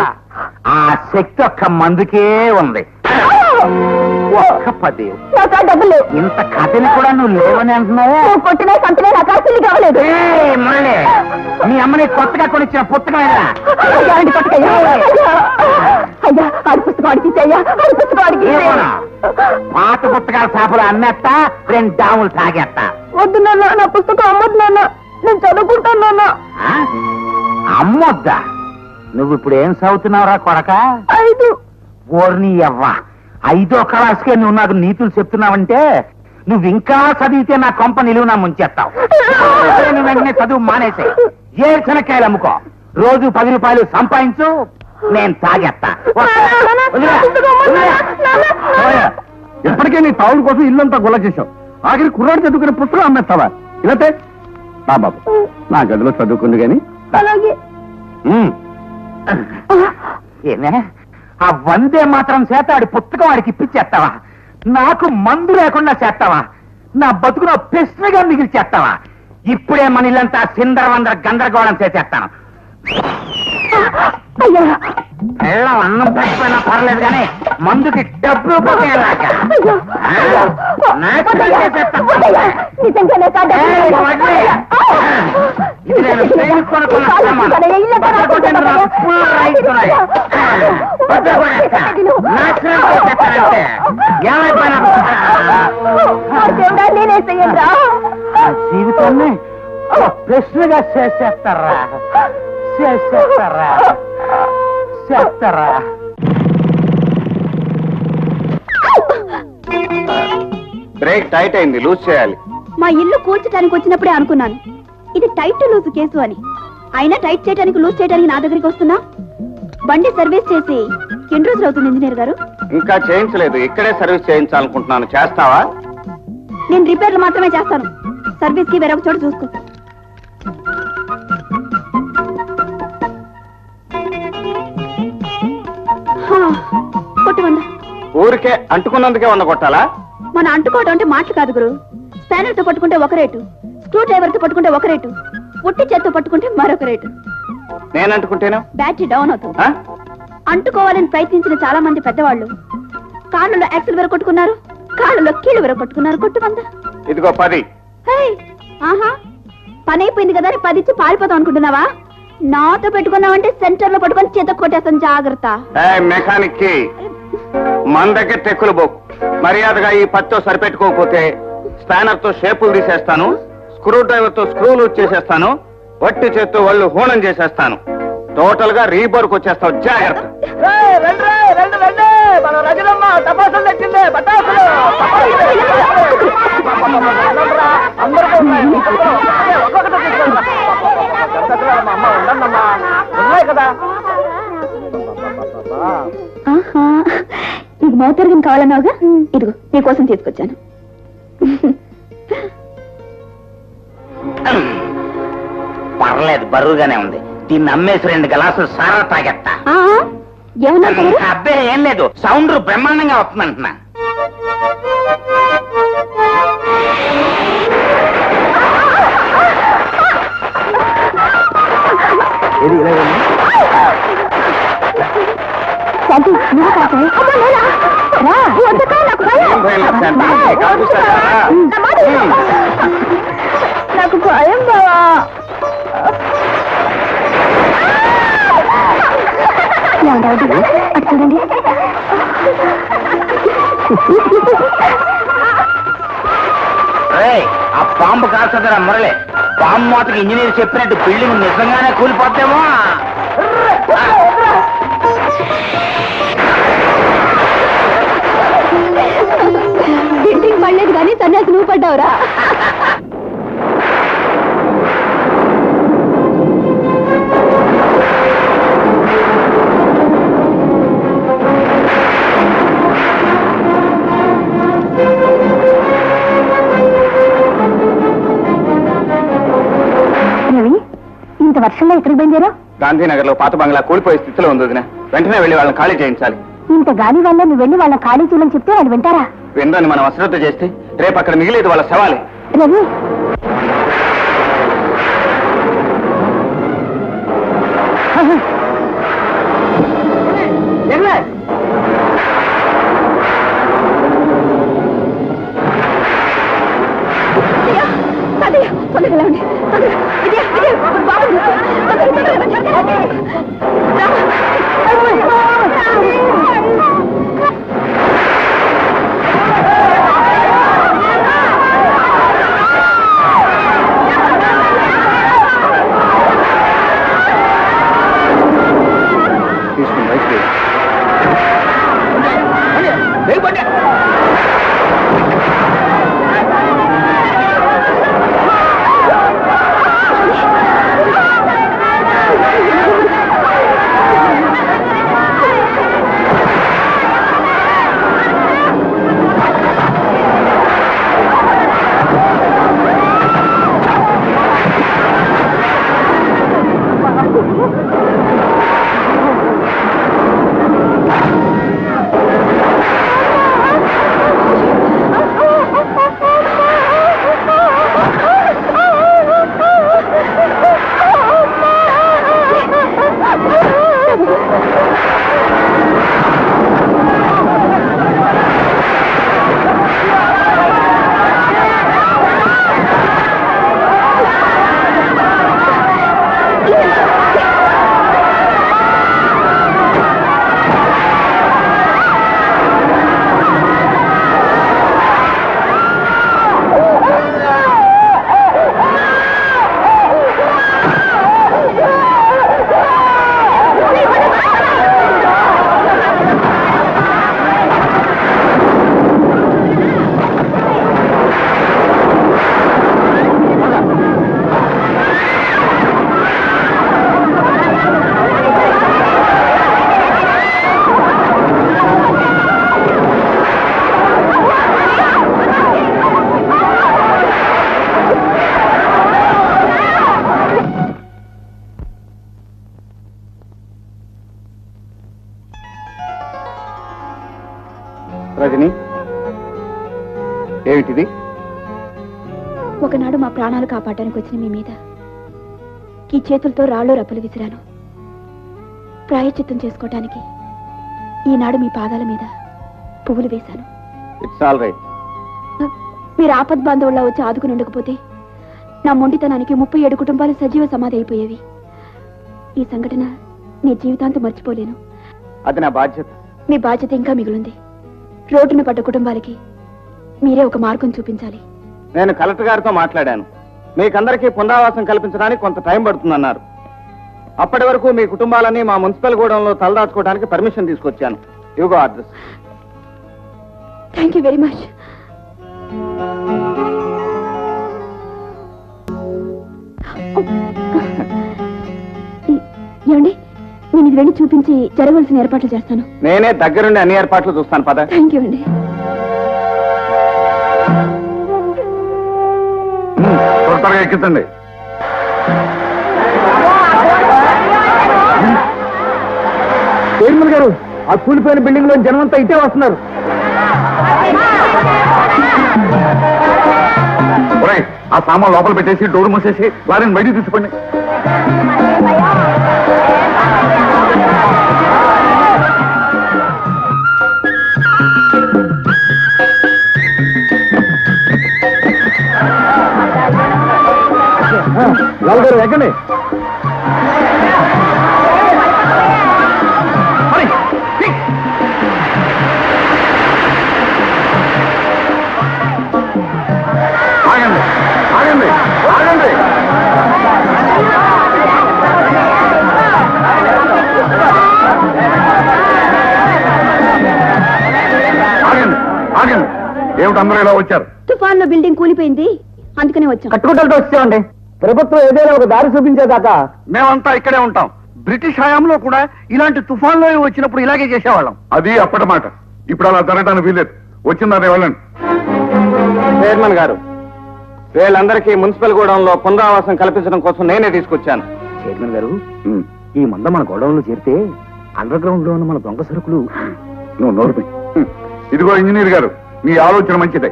ఆ శక్తి ఒక్క మందుకే ఉంది. ఒక్క 10 నాకా డబ్బులు లేవు. ఇంత కథని కూడా నువ్వు లేవని అంటున్నావా? నువ్వు కొట్టినా సంతనే నాకు ఆస్తులు కావలేదు. ఏయ్, మురళి, మీ అమ్మని కొత్తగా కొనిచ్చిన పుస్తకం ఏదా? ఎలాంటి పట్టుకయ్యా? అయ్యా, ఆడి పుస్తకం అడిగితేయ్యా, ఆడి పుస్తకం అడిగితే. ఏమోనా? పాత పుస్తకాల షాపులు అమ్మేస్తా, 2 డాములు తాగేస్తా. వద్దు నాన్న, నా పుస్తకం అమ్మద్దు నాన్న, నేను చదువుకుంటాను నాన్న. ఆ? అమ్మొద్దా? నువ్వు ఇప్పుడు ఏం చదువుతున్నావురా కొడక? 5. ఓర్ని అవ్వ, 5వ క్లాస్కే నువ్వు నాకు నీతులు చెప్తున్నావంటే నువ్వు ఇంకా చదివితే నా కొంప నిలువునా ముంచేస్తావు. నువ్వు వెంటనే చదువు మానేసే, ఏ శనక్కాయలు అమ్ముకో, రోజు 10 రూపాయలు సంపాదించు, నేను తాగేస్తా. ఇప్పటికే నీ తావుల కోసం ఇల్లంతా గుల్ల చేశావు. ఆఖరి కుర్రాడు చదువుకునే పుస్తకం అమ్మేస్తావా? ఇలాతే నా బాబు, నా గదిలో చదువుకుంది గాని. అలాగే. ఏనే, ఆ 100 మాత్రం చేత ఆడి పుస్తకం వాడికి ఇప్పించేస్తావా? నాకు మందు లేకుండా చేస్తావా? నా బతుకులో ప్రశ్నగా మిగిలి చేస్తావా? ఇప్పుడే మన ఇల్లంతా సిందరవందర గందరగోళం చేసేస్తాను. అయ్యా, పెళ్ళం అన్నం పెట్టిపోయినా పర్లేదు కానీ మందుకి డబ్బు పోయేలాగా. నిజంగానే కాదు. ఇది నేను ట్రైన్ కొనుక్కున్న సామాను. బద్దకొట్టిన నాకు ఫుల్ రైట్స్ ఉన్నాయి. బద్దకొట్టేస్తా. నాశనం చేసేస్తానంటే ఏమైపోయినా దేవుడా, నేనే చెయ్యరా? ఆ జీవితాన్ని ఒక ప్రశ్నగా చేసేస్తారా? చేసేస్తారా? చేస్తారా? బ్రేక్ టైట్ అయింది, లూజ్ చేయాలి. మా ఇల్లు కూల్చడానికి వచ్చినప్పుడే అనుకున్నాను ఇది టైట్ లూజ్ కేసు అని. అయినా టైట్ చేయడానికి లూజ్ చేయడానికి నా దగ్గరికి వస్తున్నా. బండి సర్వీస్ చేసి ఎన్ని రోజులు అవుతుంది ఇంజనీర్ గారు? ఇంకా చేయించలేదు, ఇక్కడే సర్వీస్ చేయించాలనుకుంటున్నాను. చేస్తావా? నేను రిపేర్లు మాత్రమే చేస్తాను, సర్వీస్ కి వేరొక చోట చూసుకో. కొట్టుకుందా? ఊరికే అంటుకున్నందుకే వంద కొట్టాలా? మన అంటుకోవడం అంటే మాటలు కాదు గురు. స్పానర్ తో పట్టుకుంటే ఒక రేటు, స్క్రూ డ్రైవర్ తో పట్టుకుంటే ఒక రేటు, పుట్టి చేత్తో పట్టుకుంటే మరొక రేటు. నేను అంటుకుంటేను బ్యాటరీ డౌన్ అవుతుంది. అంటుకోవాలని ప్రయత్నించిన చాలా మంది పెద్దవాళ్ళు కాళ్ళలో యాక్సిల్ విరగొట్టుకున్నారు, కాళ్ళలో కీళ్ళు విరగొట్టుకున్నారు. కొట్టుకుందా? ఇదిగో 10. ఆహా, పని అయిపోయింది కదా అని 10 ఇచ్చి పారిపోతాం అనుకుంటున్నావా? నాతో పెట్టుకున్నావంటే సెంటర్ లో పట్టుకొని చేత కొట్టేస్తాను, జాగ్రత్త. మెకానిక్ కి మన దగ్గర టెక్కులు బోకు. మర్యాదగా ఈ 10తో సరిపెట్టుకోకపోతే స్పానర్ తో షేపులు తీసేస్తాను, స్క్రూ డ్రైవర్ తో స్క్రూలు చేసేస్తాను, వట్టి చేత్తో వాళ్ళు హోనం చేసేస్తాను. టోటల్ గా రీబోర్క్ వచ్చేస్తావు, జాగ్రత్త. మన రజనమ్మ తపాసులు తెచ్చింది, బట్టాసులు. ఉన్నాయి కదా. నీకు మౌతర్గం కావాలన్నావుగా, ఇదిగో నీకోసం తీసుకొచ్చాను. పర్లేదు, బరువుగానే ఉంది. దీన్ని అమ్మేసి 2 గ్లాసులు సారా తాగెత్తా. ఏమన్నా అబ్బే ఏం లేదు, సౌండ్ బ్రహ్మాండంగా వస్తుందంటున్నా. శాంతి, నువ్వు కాదు. రా, వద్దకా, నాకు భయం. ఏం భయం లేదు, శాంతి. నీకు అనిపిస్తుందా? నా మాట విను. నాకు భయం బావా. అటు చూడండి. ఆ బాంబు కాల్చదరా మురళి. బాంబు మాటకి ఇంజనీర్ చెప్పినట్టు బిల్డింగ్ నిజంగానే కూలిపోతేమో. బిల్డింగ్ పడలేదు కానీ సన్యాసి నువ్వు పడ్డావురా. రవి, ఇంత వర్షంలో ఎక్కడికి బయలుదేరావు? గాంధీనగర్ లో పాత బంగ్లా కూలిపోయే స్థితిలో ఉంది వదినా. వెంటనే వెళ్ళి వాళ్ళని ఖాళీ చేయించాలి. ఇంత గాలి వల్ల నువ్వు వెళ్ళి వాళ్ళ ఖాళీ చేయమని చెప్తే వాళ్ళు వింటారా? వినరని మనం అశ్రద్ధ చేస్తే రేపు అక్కడ మిగిలేదు వాళ్ళ శవాలే. రవి, తీసుకుని వయసు రజని, ఏమిటిది? ఒకనాడు మా ప్రాణాలు కాపాడడానికి వచ్చిన మీ మీద ఈ చేతులతో రాళ్ళు రప్పలు విసిరాను. ప్రాయశ్చిత్తం చేసుకోవటానికి ఈనాడు మీ పాదాల మీద పువ్వులు వేశాను. It's all right. మీరు ఆపద్ బాంధవుల్లా వచ్చి ఆదుకుని ఉండకపోతే నా మొండితనానికి 37 కుటుంబాలు సజీవ సమాధి అయిపోయేవి. ఈ సంఘటన నీ జీవితాంతం మర్చిపోలేను. అది నా బాధ్యత. మీ బాధ్యత ఇంకా మిగిలింది. రోడ్డున పడ్డ కుటుంబాలకి మీరే ఒక మార్గం చూపించాలి. నేను కలెక్టర్ గారితో మాట్లాడాను. మీకందరికీ పునరావాసం కల్పించడానికి కొంత టైం పడుతుందన్నారు. అప్పటి వరకు మీ కుటుంబాలని మా మున్సిపల్ గూడెంలో తలదాచుకోవడానికి పర్మిషన్ తీసుకొచ్చాను. ఇవిగో address. Thank you very much. ఏమండి, నేను ఇది వెళ్ళి చూపించి జరగవలసిన ఏర్పాట్లు చేస్తాను. నేనే దగ్గరుండి అన్ని ఏర్పాట్లు చూస్తాను. పద. థ్యాంక్ యూ అండి. త్వరగా ఎక్కించండి. చైర్మన్ గారు, ఆ కూలిపోయిన బిల్డింగ్ లో జనమంతా ఇటే వస్తున్నారు. ఆ సామాన్ లోపల పెట్టేసి డోర్ మూసేసి వారిని బయటికి తీసుకోండి. నలుగురు ఎక్కండి. ఆగండి ఆగండి ఆగండి. ఏమిటి అందరూ ఇలా వచ్చారు? తుఫాన్ లో బిల్డింగ్ కూలిపోయింది, అందుకనే వచ్చాం. కట్టుకుంటూ వచ్చామండి. ప్రభుత్వం ఏదైనా ఒక దారి చూపించేదాకా మేమంతా ఇక్కడే ఉంటాం. బ్రిటిష్ హయాంలో కూడా ఇలాంటి తుఫాన్లో వచ్చినప్పుడు ఇలాగే చేసేవాళ్ళం. అది అప్పటి మాట. ఇప్పుడు అలా జరగడానికి వీలేదు. వచ్చిందని వెళ్ళండి. చైర్మన్ గారు, వీళ్ళందరికీ మున్సిపల్ గూడెంలో పునరావాసం కల్పించడం కోసం నేనే తీసుకొచ్చాను. చైర్మన్ గారు, ఉమ్, ఈ మంద మన గోడౌన్లో చేరితే అండర్ గ్రౌండ్ లో ఉన్న మన దొంగ సరుకులు. నువ్వు నోరు ఇదిగో ఇంజనీర్ గారు, మీ ఆలోచన మంచిదే,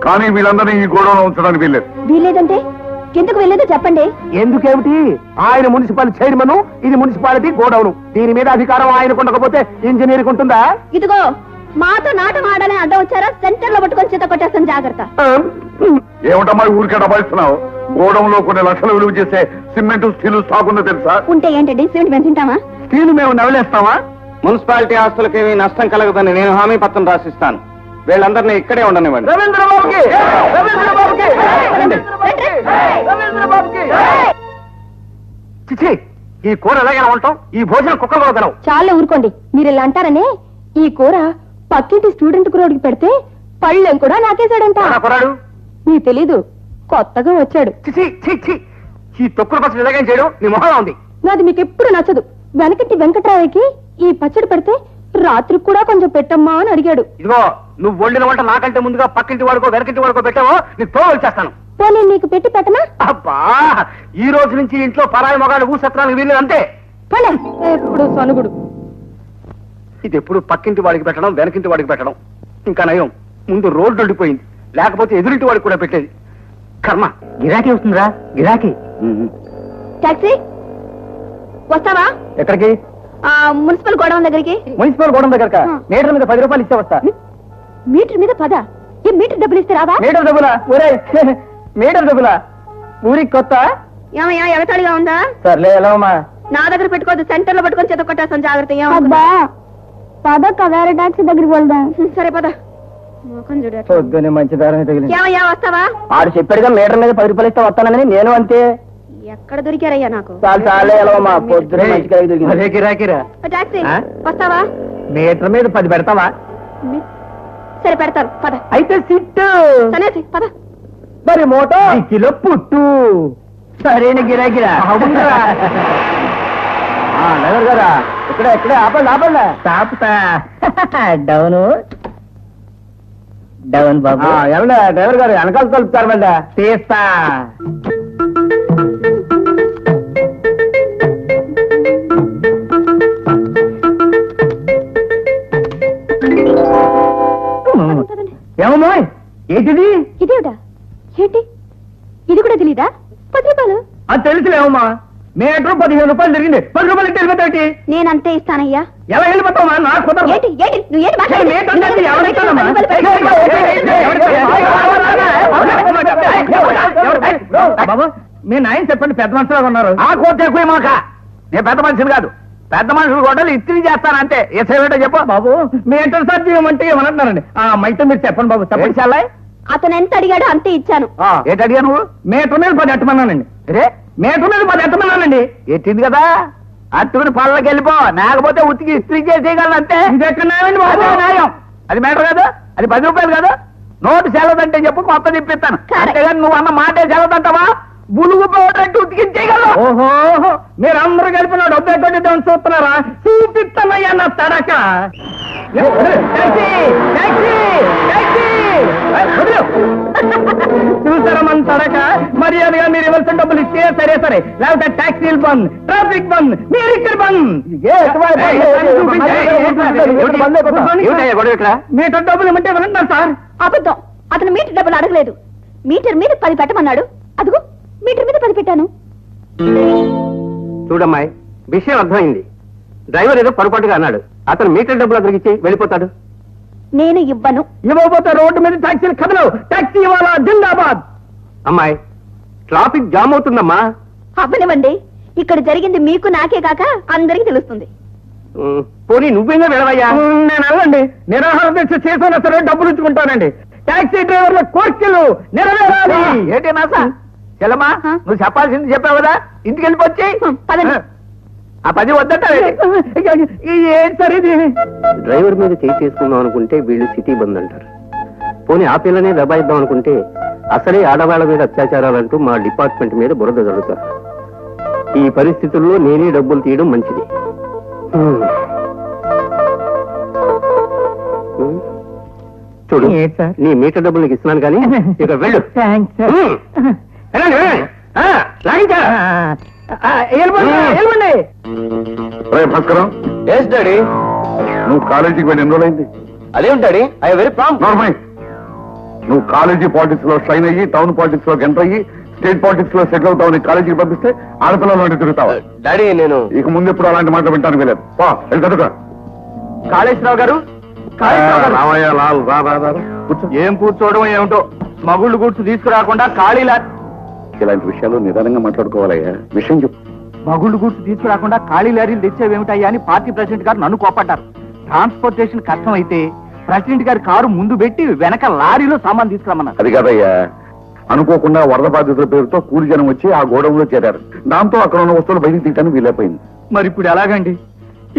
కానీ వీళ్ళందరినీ ఈ గోడౌన్లో ఉంచడానికి వీల్లేదు. వీలేదంటే ఎందుకు వెళ్ళేదో చెప్పండి. ఎందుకేమిటి? ఆయన మున్సిపల్ చైర్మన్, ఇది మున్సిపాలిటీ గోడౌన్. దీని మీద అధికారం ఆయనకు ఉండకపోతే ఇంజనీర్కి ఉంటుందా? ఇదిగో మాతో నాటం ఆడాలని అడ్డం వచ్చారా, సెంటర్ లో పట్టుకొని చేత కొట్టేస్తాను, జాగ్రత్త. ఏమిటమ్మా ఊరికే డబాయిస్తున్నావు? గోడౌన్లో కొన్ని లక్షలు విలువ చేసే సిమెంట్ స్టీల్ స్టాక్ ఉందో తెలుసా? ఉంటే ఏంటండి, సిమెంట్ మేము తింటామా? స్టీల్ మేము నవలేస్తామా? మున్సిపాలిటీ ఆస్తులకేమీ నష్టం కలగదని నేను హామీ పత్రం రాసిస్తాను. వీళ్ళందరినీ ఇక్కడే ఉండనివ్వండి. చిచి, ఈ కూర ఎలాగైనా ఉంటాం, ఈ భోజనం కుక్కలు కూడా తినవు. చాలా ఊరుకోండి, మీరు ఇలా అంటారనే ఈ కూర పక్కింటి స్టూడెంట్ కురోడికి పెడితే పళ్ళెం కూడా నాకేశాడంట. కొరాడు నీ తెలీదు, కొత్తగా వచ్చాడు. చిచి చి చి, ఈ తొక్కుల పచ్చడి ఎలాగైనా చేయడం నీ మొహంలో ఉంది. నాది మీకు ఎప్పుడు నచ్చదు. వెనకటి వెంకట్రావుకి ఈ పచ్చడి పెడితే రాత్రి కూడా కొంచెం పెట్టమ్మా అని అడిగాడు. ఇదిగో, నువ్వు వండిన వంట నాకంటే ముందుగా పక్కింటి వాడుకో వెనకింటి వాడుకో పెట్టావో నీ తో వచ్చేస్తాను. పోనీ నీకు పెట్టి పెట్టనా? అబ్బా, ఈ రోజు నుంచి ఇంట్లో పరాయి మొగాడు ఊసత్రానికి వీలు అంతే. పోనీ, ఎప్పుడు సనుగుడు. ఇది ఎప్పుడు పక్కింటి వాడికి పెట్టడం, వెనకింటి వాడికి పెట్టడం. ఇంకా నయం, ముందు రోడ్డు ఉండిపోయింది, లేకపోతే ఎదురింటి వాడికి కూడా పెట్టేది. కర్మ. గిరాకీ వస్తుందిరా, గిరాకీ. టాక్సీ వస్తావా? ఎక్కడికి? మున్సిపల్ గోడౌన్ దగ్గరికి. మున్సిపల్ గోడం దగ్గర మీటర్ మీద 10 రూపాయలు ఇస్తే వస్తా. మీటర్ మీద 10? ఏ మీటర్ డబ్బులు ఇస్తే రావా? మీటర్ డబ్బులా? ఒరే, మీటర్ డబ్బులా? ఊరికి కొత్త? ఏమయ్యా, ఎగతాళిగా ఉందా? సర్లే, ఎలా అమ్మా? నా దగ్గర పెట్టుకోవద్దు, సెంటర్ లో పట్టుకొని చేత కొట్టేస్తాను, జాగ్రత్త. పద వేరే టాక్సీ దగ్గరికి వెళ్దాం. సరే పద. పొద్దునే మంచి దారం తగిలింది. ఏమయ్యా, వస్తావా? ఆడు చెప్పాడుగా మీటర్ మీద 10 రూపాయలు ఇస్తే వస్తానని, నేను అంతే. ఎక్కడ దొరికారయ్యా నాకు? చాలే, ఎలా అమ్మా? పొద్దునే మంచి గిరాకీరా. టాక్సీ ఆ? వస్తావా? మీటర్ మీద 10 పెడతావా? సరే పెడతాను, పద. అయితే సిట్టు. సనేసి పద. మరి మోటో కిలో పుట్టు. సరైన గిరాకిరా. నగర్ గారా, ఇక్కడే ఆపండి ఆపండి. తాపుతా. డౌను డౌన్ బాబు. ఎవడా డ్రైవర్ గారు, వెనకాల కలుపుతారు మళ్ళా. తీస్తా. ఏమమ్మా, ఏంటిది? ఇదేమిటా? ఏంటి ఇది కూడా తెలీదా? 10 రూపాయలు. అది తెలుసులేమమ్మా, మీటర్ 15 రూపాయలు జరిగింది. 10 రూపాయలు ఇస్తే వెళ్ళిపోతాయి. నేనంతే ఇస్తానయ్యా. ఎలా వెళ్ళిపోతావమ్మా? నాకు కుదరదు. ఏంటి ఏంటి నువ్వు ఏంటి అసలు మీటర్ అంటే ఎవరిస్తానమ్మా? బాబు, మీ నాయన చెప్పండి, పెద్ద మనుషులుగా ఉన్నారు. ఆ కోర్టు ఎక్కువ మాక. నేను పెద్ద మనిషిని కాదు, పెద్ద మనుషులు గొడ్డలు ఇస్త్రీ చేస్తానంతే. ఏసేవేటో చెప్పు బాబు. మీ ఎంటర్ సార్ చేయమంటే ఏమన్నారండి? మైతే మీరు చెప్పండి బాబు, చెప్పండి. చాలా అతను ఎంత అడిగాడో అంతే ఇచ్చాను. ఏంటి అడిగా నువ్వు? మీటర్ మీద 10 ఎట్టమన్నానండి. రే, మీటర్ మీద 10 ఎట్టమన్నానండి. ఎట్టింది కదా, అట్టుకుని పళ్ళకి వెళ్ళిపో, లేకపోతే ఉతికి ఇస్త్రీ చేసేయగలను అంతే. ఇది ఎక్కడ న్యాయమండి బాబు? అదే న్యాయం. అది మేటర్ కాదు, అది 10 రూపాయలు కాదు. నోటు సెలవుదంటే చెప్పు, మొత్తం తిప్పిస్తాను. Correct. అంతేగాని నువ్వు అన్న మాటే సెలవుదంటావా? బులుగు పోవటట్టు ఉతికించేయగలవు. ఓహో, మీరు అందరూ కలిపి నా డబ్బు ఎక్కడిద్దామని చూస్తున్నారా? చూపిస్తానయ్యా నా తడక. Taxi, taxi, taxi. చూసారా మన తడక? మర్యాదగా మీరు ఇవ్వాల్సిన డబ్బులు ఇస్తే సరే, లేకపోతే టాక్సీలు బంద్, ట్రాఫిక్ బంద్, మీరు ఇక్కడ బంద్. మీటర్ డబ్బులు ఇవ్వమంటే ఇవ్వనంటారు సార్. అబద్ధం. అతను మీటర్ డబ్బులు అడగలేదు. మీటర్ మీద 10 పెట్టమన్నాడు. అదిగో మీటర్ మీద 10 పెట్టాను. చూడమ్మాయి, విషయం అర్థమైంది. డ్రైవర్ ఏదో పొరపాటుగా అన్నాడు. అతను మీటర్ డబ్బులు అతనికి ఇచ్చి వెళ్ళిపోతాడు. నేను ఇవ్వను. ఇవ్వకపోతే రోడ్డు మీద టాక్సీలు కదలవు. టాక్సీ ఇవ్వాలా? జిందాబాద్. అమ్మాయి, ట్రాఫిక్ జామ్ అవుతుందమ్మా. అవ్వనివ్వండి. ఇక్కడ జరిగింది మీకు నాకే కాక అందరికీ తెలుస్తుంది. పోనీ నువ్వేగా వెళ్ళవయ్యా. నేను వెళ్ళండి. నిరాహార దీక్ష చేసినా సరే డబ్బులు ఇచ్చుకుంటానండి. టాక్సీ డ్రైవర్ల కోరికలు నెరవేరాలి. ఏంటి నాసా చెల్లమ్మా, నువ్వు చెప్పాల్సింది చెప్పావు కదా, ఇంటికి వెళ్ళిపోచ్చి పదండి. ఆ 10 వద్దంట. ఏం సరే, డ్రైవర్ మీద చేయి చేసుకుందాం అనుకుంటే వీళ్ళు సిటీ బంద్ అంటారు. పోనీ ఆ పిల్లనే దబాయిద్దాం అనుకుంటే అసలే ఆడవాళ్ల మీద అత్యాచారాలంటూ మా డిపార్ట్మెంట్ మీద బురద జరుగుతారు. ఈ పరిస్థితుల్లో నేనే డబ్బులు తీయడం మంచిది. చూడు, ఏంటి సార్? నీ మీటర్ డబ్బులు నీకు ఇస్తున్నాను కానీ ఇక వెళ్ళు. Thanks sir. వెళ్ళండి, వెళ్ళండి. లాగించా? వెళ్ళండి. రే భాస్కరం, ఎస్ డాడీ. నువ్వు కాలేజీకి వెళ్ళి ఎన్ని రోజులైంది? అదేం daddy, I very prompt. Normal. నువ్వు కాలేజీ పాలిటిక్స్ లో షైన్ అయ్యి టౌన్ పాలిటిక్స్ లో ఎంటర్ అయ్యి స్టేట్ పాలిటిక్స్ లో సెటిల్ అవుతావు. కాలేజీకి పంపిస్తే ఆడపిల్లలు అంటే తిరుగుతావా? డాడీ నేను ఇక ముందు ఎప్పుడు అలాంటి మాట వింటాను వీలేదు. వెళ్ళి చదువుకో. కాళేశ్వరరావు గారు, కాళేశ్వరరావు గారు. రామయ్య లాల్ రా రా రా రా. కూర్చో. ఏం కూర్చోవడం ఏమిటో, స్మగుళ్ళు కూర్చు తీసుకురాకుండా ఖాళీలా. ఇలాంటి విషయాలు నిదానంగా మాట్లాడుకోవాలయ్యా. విషయం చెప్పు. మగుళ్ళు గుర్తు తీసుకురాకుండా ఖాళీ లారీలు తెచ్చేవేమిటయ్యా అని పార్టీ ప్రెసిడెంట్ గారు నన్ను కోపడ్డారు. ట్రాన్స్పోర్టేషన్ కష్టం అయితే ప్రెసిడెంట్ గారి కారు ముందు పెట్టి వెనక లారీలో సామాన్ తీసుకురామన్నారు. అది కాదయ్యా, అనుకోకుండా వరద బాధితుల పేరుతో కూలి జనం వచ్చి ఆ గోడౌన్లో చేరారు. దాంతో అక్కడ ఉన్న వస్తువులు బయటికి తీయడానికి వీలైపోయింది. మరి ఇప్పుడు ఎలాగండి?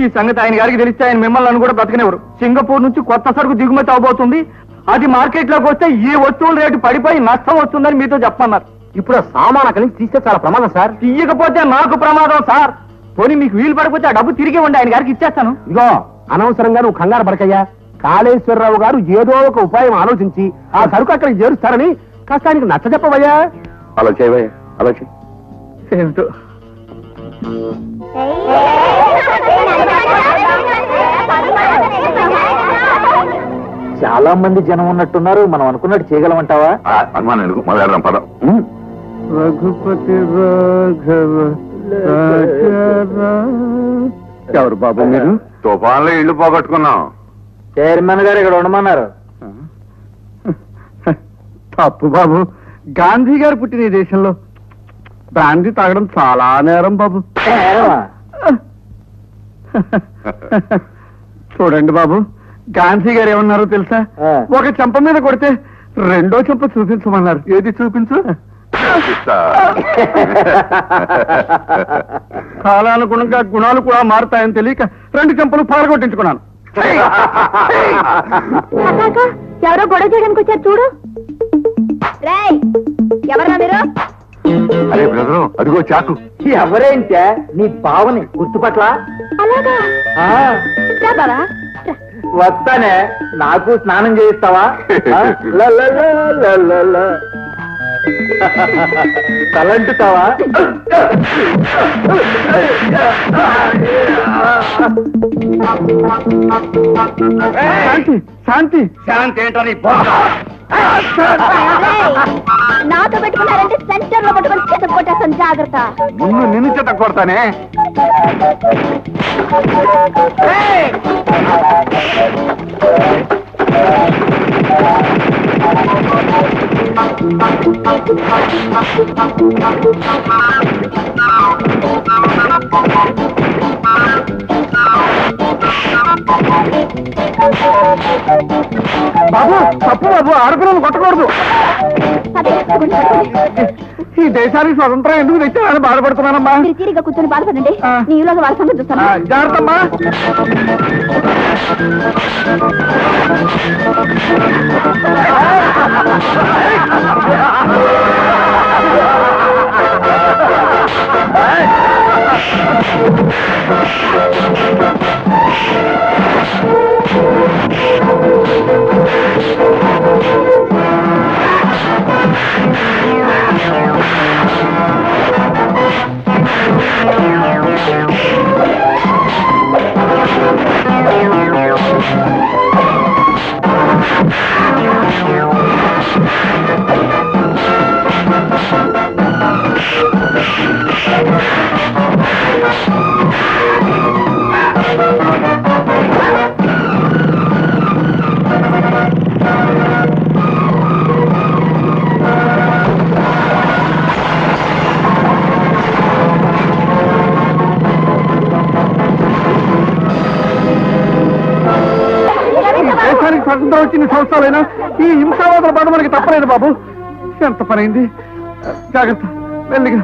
ఈ సంగతి ఆయన గారికి తెలిస్తే ఆయన మిమ్మల్ని కూడా బ్రతకనివ్వరు. సింగపూర్ నుంచి కొత్త సరుకు దిగుమతి అవబోతుంది. అది మార్కెట్ లోకి వస్తే ఈ వస్తువుల రేటు పడిపోయి నష్టం వస్తుందని మీతో చెప్పమన్నారు. ఇప్పుడు ఆ సామాన్ అక్కడి నుంచి తీస్తే చాలా ప్రమాదం సార్. తీయకపోతే నాకు ప్రమాదం సార్. పోనీ మీకు వీలు పడిపోతే ఆ డబ్బు తిరిగి ఇవ్వండి, ఆయన గారికి ఇచ్చేస్తాను. ఇగో, అనవసరంగా నువ్వు కంగారు పడకయ్యా. కాళేశ్వరరావు గారు ఏదో ఒక ఉపాయం ఆలోచించి ఆ సరుకు అక్కడికి చేరుస్తారని కాస్త ఆయనకు నచ్చ చెప్పవయ్యా. అలా చేయవయ్యా, అలా చేయి. ఏమిటో చాలా మంది జనం ఉన్నట్టున్నారు. మనం అనుకున్నట్టు చేయగలమంటావా? అనుమానం ఎందుకు, మొదలెడదాం పదం. రఘుపతి రాఘవ ఎవరు బాబు మీరు? తుఫాన్లో ఇల్లు పోగొట్టుకున్నాం. చైర్మన్ గారు ఇక్కడ ఉండమన్నారు. తప్పు బాబు. గాంధీ గారు పుట్టిన ఈ దేశంలో బ్రాందీ తాగడం చాలా నేరం బాబు. చూడండి బాబు, గాంధీ గారు ఏమన్నారో తెలుసా? ఒక చెంప మీద కొడితే రెండో చెంప చూపించమన్నారు. ఏది చూపించు? కాలానుగుణంగా గుణాలు కూడా మారుతాయని తెలియక రెండు చెంపలు పారగొట్టించుకున్నాను. ఎవరో గొడవ చేయడానికి వచ్చారు చూడు. రేయ్, ఎవరా మీరు? అరే బ్రదరు, అదిగో చాకు. ఎవరేంటే నీ బావని గుర్తుపట్ల? అలాగా? రా బావా, రా. వస్తానే, నాకు స్నానం చేయిస్తావా? తలంటుతావా? శాంతి శాంతి శాంతి ఏంటని నాతో పెట్టుకున్నారంటే సెంటర్ లో పట్టుకొని చేత కొట్టేస్తాను, జాగ్రత్త. ముందు నిన్ను చేత కొడతానే. బాబు, తప్పు బాబు, ఆడపిల్లలు కొట్టకూడదు. అదే, పట్టుకోండి, పట్టుకోండి. ఈ దేశానికి స్వతంత్రం ఎందుకు తెచ్చానని బాధపడుతున్నానమ్మా. మీరు తీరిగా కూర్చొని బాధపడండి. నీలోగా వాళ్ళ సంగతి చూస్తాను. జాగ్రత్తమ్మా. దేశానికి స్వతంత్రం వచ్చిన సంవత్సరాలైనా ఈ హింసావాదుల బాధ మనకి తప్పలేదు బాబు. ఎంత పనైంది. జాగ్రత్త, మెల్లిగా.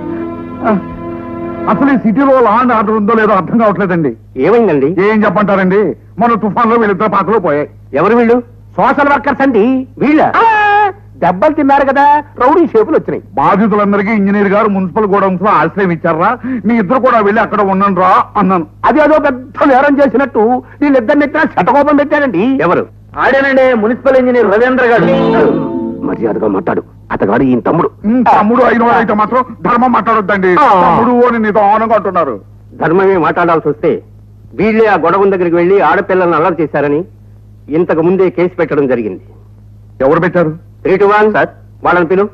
అసలు ఈ సిటీలో లా అండ్ ఆర్డర్ ఉందో లేదో అర్థం కావట్లేదండి. ఏమైందండి? ఏం చెప్పంటారండి, మన తుఫాన్లో వీళ్ళిద్దరు పాకలో పోయాయి. ఎవరు వీళ్ళు? సోషల్ వర్కర్స్ అండి వీళ్ళ దెబ్బలు తిన్నారు కదా రౌడీ షేపులు వచ్చినాయి. బాధితులందరికీ ఇంజనీర్ గారు మున్సిపల్ గోడౌన్స్ లో ఆశ్రయం ఇచ్చారా, మీ ఇద్దరు కూడా వెళ్ళి అక్కడ ఉండండి రా అన్నాను. అది అదో పెద్ద నేరం చేసినట్టు వీళ్ళిద్దరిని ఎత్తిన శటకోపం పెట్టారండి. ఎవరు? ఆడేనండి మున్సిపల్ ఇంజనీర్ రవీంద్ర గారు. మర్యాదగా మాట్లాడు, అతగాడు ఈయన తమ్ముడు. తమ్ముడు అయిన అయితే మాత్రం ధర్మం మాట్లాడొద్దండి. తమ్ముడు అని నిదానంగా అంటున్నారు. ధర్మమే మాట్లాడాల్సి వస్తే వీళ్ళే ఆ గొడవ దగ్గరికి వెళ్లి ఆడపిల్లలను అల్లరి చేశారని ఇంతకు ముందే కేసు పెట్టడం జరిగింది. ఎవరు పెట్టారు? 3 to 1 సార్, వాళ్ళని పిలు.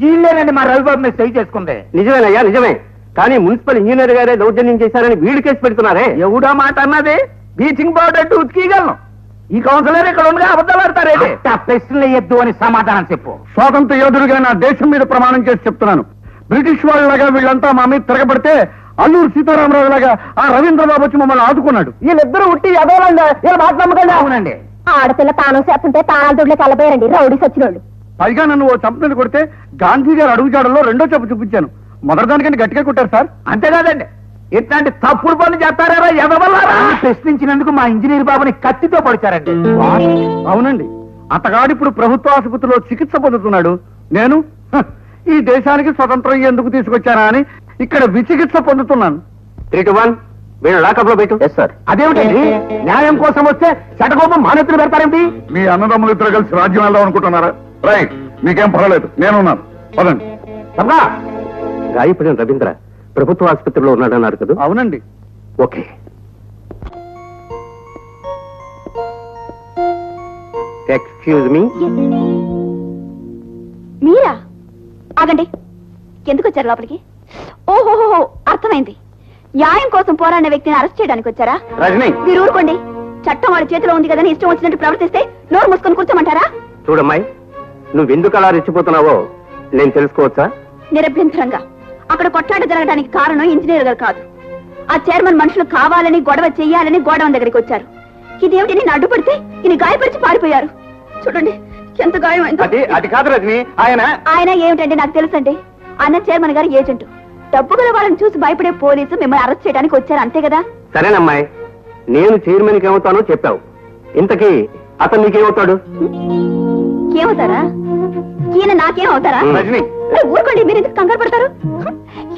ఈళ్ళేనండి మా రవిబాబు మీద సై చేసుకుంది. నిజమేనయ్యా నిజమే, కానీ మున్సిపల్ ఇంజనీర్ గారే దౌర్జన్యం చేశారని వీళ్ళు కేసు పెడుతున్నారే. ఎవడా మాట అన్నది? బ్లీచింగ్ పౌడర్ ఉతికిగలను. ఈ కౌన్సిలర్ ఇక్కడ ఉండగా అబద్ధాలు ఆడతారేంటి? ప్రశ్నలు వేయద్దు అని సమాధానం చెప్పు. స్వాతంత్ర యోధుడిగా నా దేశం మీద ప్రమాణం చేసి చెప్తున్నాను, బ్రిటిష్ వాళ్ళలాగా వీళ్ళంతా మా మీద తిరగబడితే అల్లూరు సీతారామరావు లాగా ఆ రవీంద్రబాబు వచ్చి మమ్మల్ని ఆదుకున్నాడు. వీళ్ళిద్దరూ ఉట్టి అదోలండి, వీళ్ళ మాట నమ్మకండి. అవునండి. ఆడపిల్ల తాను చేస్తుంటే తాళాల దొడ్లే కలబోయారండి రౌడీ సచ్చినోళ్ళు. పైగా నన్ను ఓ చంప మీద కొడితే గాంధీ గారు అడుగుజాడల్లో రెండో చెప్పు చూపించాను. మొదటి దానికంటే గట్టిగా కొట్టారు సార్. అంతేకాదండి, ఇట్లాంటి తప్పుడు పనులు చేస్తారా ఎదవల్లారా? ప్రశ్నించినందుకు మా ఇంజనీర్ బాబుని కత్తితో పడిచారండి. అవునండి, అతగాడు ఇప్పుడు ప్రభుత్వ ఆసుపత్రిలో చికిత్స పొందుతున్నాడు. నేను ఈ దేశానికి స్వతంత్రం ఎందుకు తీసుకొచ్చానా అని ఇక్కడ విచికిత్స పొందుతున్నాను. 3 to 1 వీళ్ళు లాకప్ లో పెట్టు. అదేమిటండి, న్యాయం కోసం వస్తే శటకోపం మానెత్తులు పెడతారేంటి? మీ అన్నదమ్ములు ఇద్దరు కలిసి రాజ్యం వెళ్దాం అనుకుంటున్నారా? రైట్, మీకేం పర్వాలేదు, నేనున్నాను. పదండి. తప్పగా గాయపడిన రవీంద్ర ప్రభుత్వ ఆసుపత్రిలో ఉన్నాడన్నారు కదా? అవునండి. ఓకే. Excuse me. మీరా? ఆగండి, ఎందుకు వచ్చారు లోపలికి? ఓహోహో, అర్థమైంది. న్యాయం కోసం పోరాడిన వ్యక్తిని అరెస్ట్ చేయడానికి వచ్చారా? రజనీ, మీరు ఊరుకోండి. చట్టం వాళ్ళ చేతిలో ఉంది కదని ఇష్టం వచ్చినట్టు ప్రవర్తిస్తే నోరు మూసుకొని కూర్చోమంటారా? చూడమ్మాయి, నువ్వెందుకు అలా రెచ్చిపోతున్నావో నేను తెలుసుకోవచ్చా? నిరభ్యంతరంగా. అక్కడ కొట్లాట జరగడానికి కారణం ఇంజనీర్ గారు కాదు. ఆ చైర్మన్ మనుషులు కావాలని గొడవ చెయ్యాలని గోడౌన్ దగ్గరికి వచ్చారు. ఇదేమిటి, నేను అడ్డుపడితే ఈయన గాయపరిచి పారిపోయారు. చూడండి ఎంత గాయమైందో. అది కాదు రజనీ, ఆయన ఏమిటండి నాకు తెలుసండి. ఆయన చైర్మన్ గారు ఏజెంట్. డబ్బు గల వాళ్ళని చూసి భయపడే పోలీసు మిమ్మల్ని అరెస్ట్ చేయడానికి వచ్చారు, అంతే కదా? సరేనమ్మాయి, నేను చైర్మన్ కి ఏమవుతానో చెప్పావు. ఇంతకీ అతను నీకేమవుతాడు? ఏమవుతారా? ఈయన నాకేమవుతారా? రజనీ, ఊరుకోండి, మీరు ఎందుకు కంగారు పడతారు?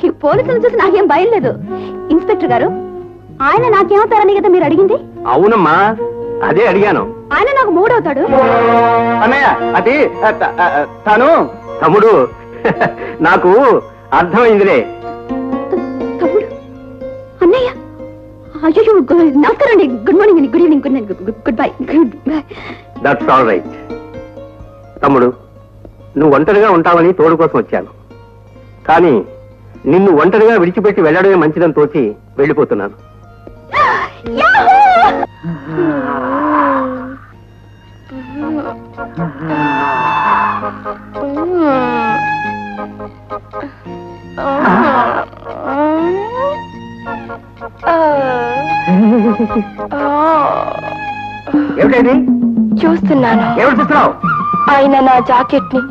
ఈ పోలీసులను చూసి నాకేం భయం లేదు. ఇన్స్పెక్టర్ గారు, ఆయన నాకేమవుతారని కదా మీరు అడిగింది? అవునమ్మా, అదే అడిగాను. ఆయన నాకు మూడవుతాడు. అన్నయ్య, అది తను తమ్ముడు. నాకు అర్థమైందిలే. తమ్ముడు? అన్నయ్య? అయ్యో, నమస్కారం అండి. గుడ్ మార్నింగ్ అండి. Good evening, good bye. Good bye. That's all right. తమ్ముడు, నువ్వు ఒంటరిగా ఉంటావని తోడు కోసం వచ్చాను. కానీ నిన్ను ఒంటరిగా విడిచిపెట్టి వెళ్ళడమే మంచిదని తోచి వెళ్ళిపోతున్నాను. ఏమిటండి చూస్తున్నాను. ఏమిటి చూస్తున్నావు? ఆయన నా జాకెట్ ని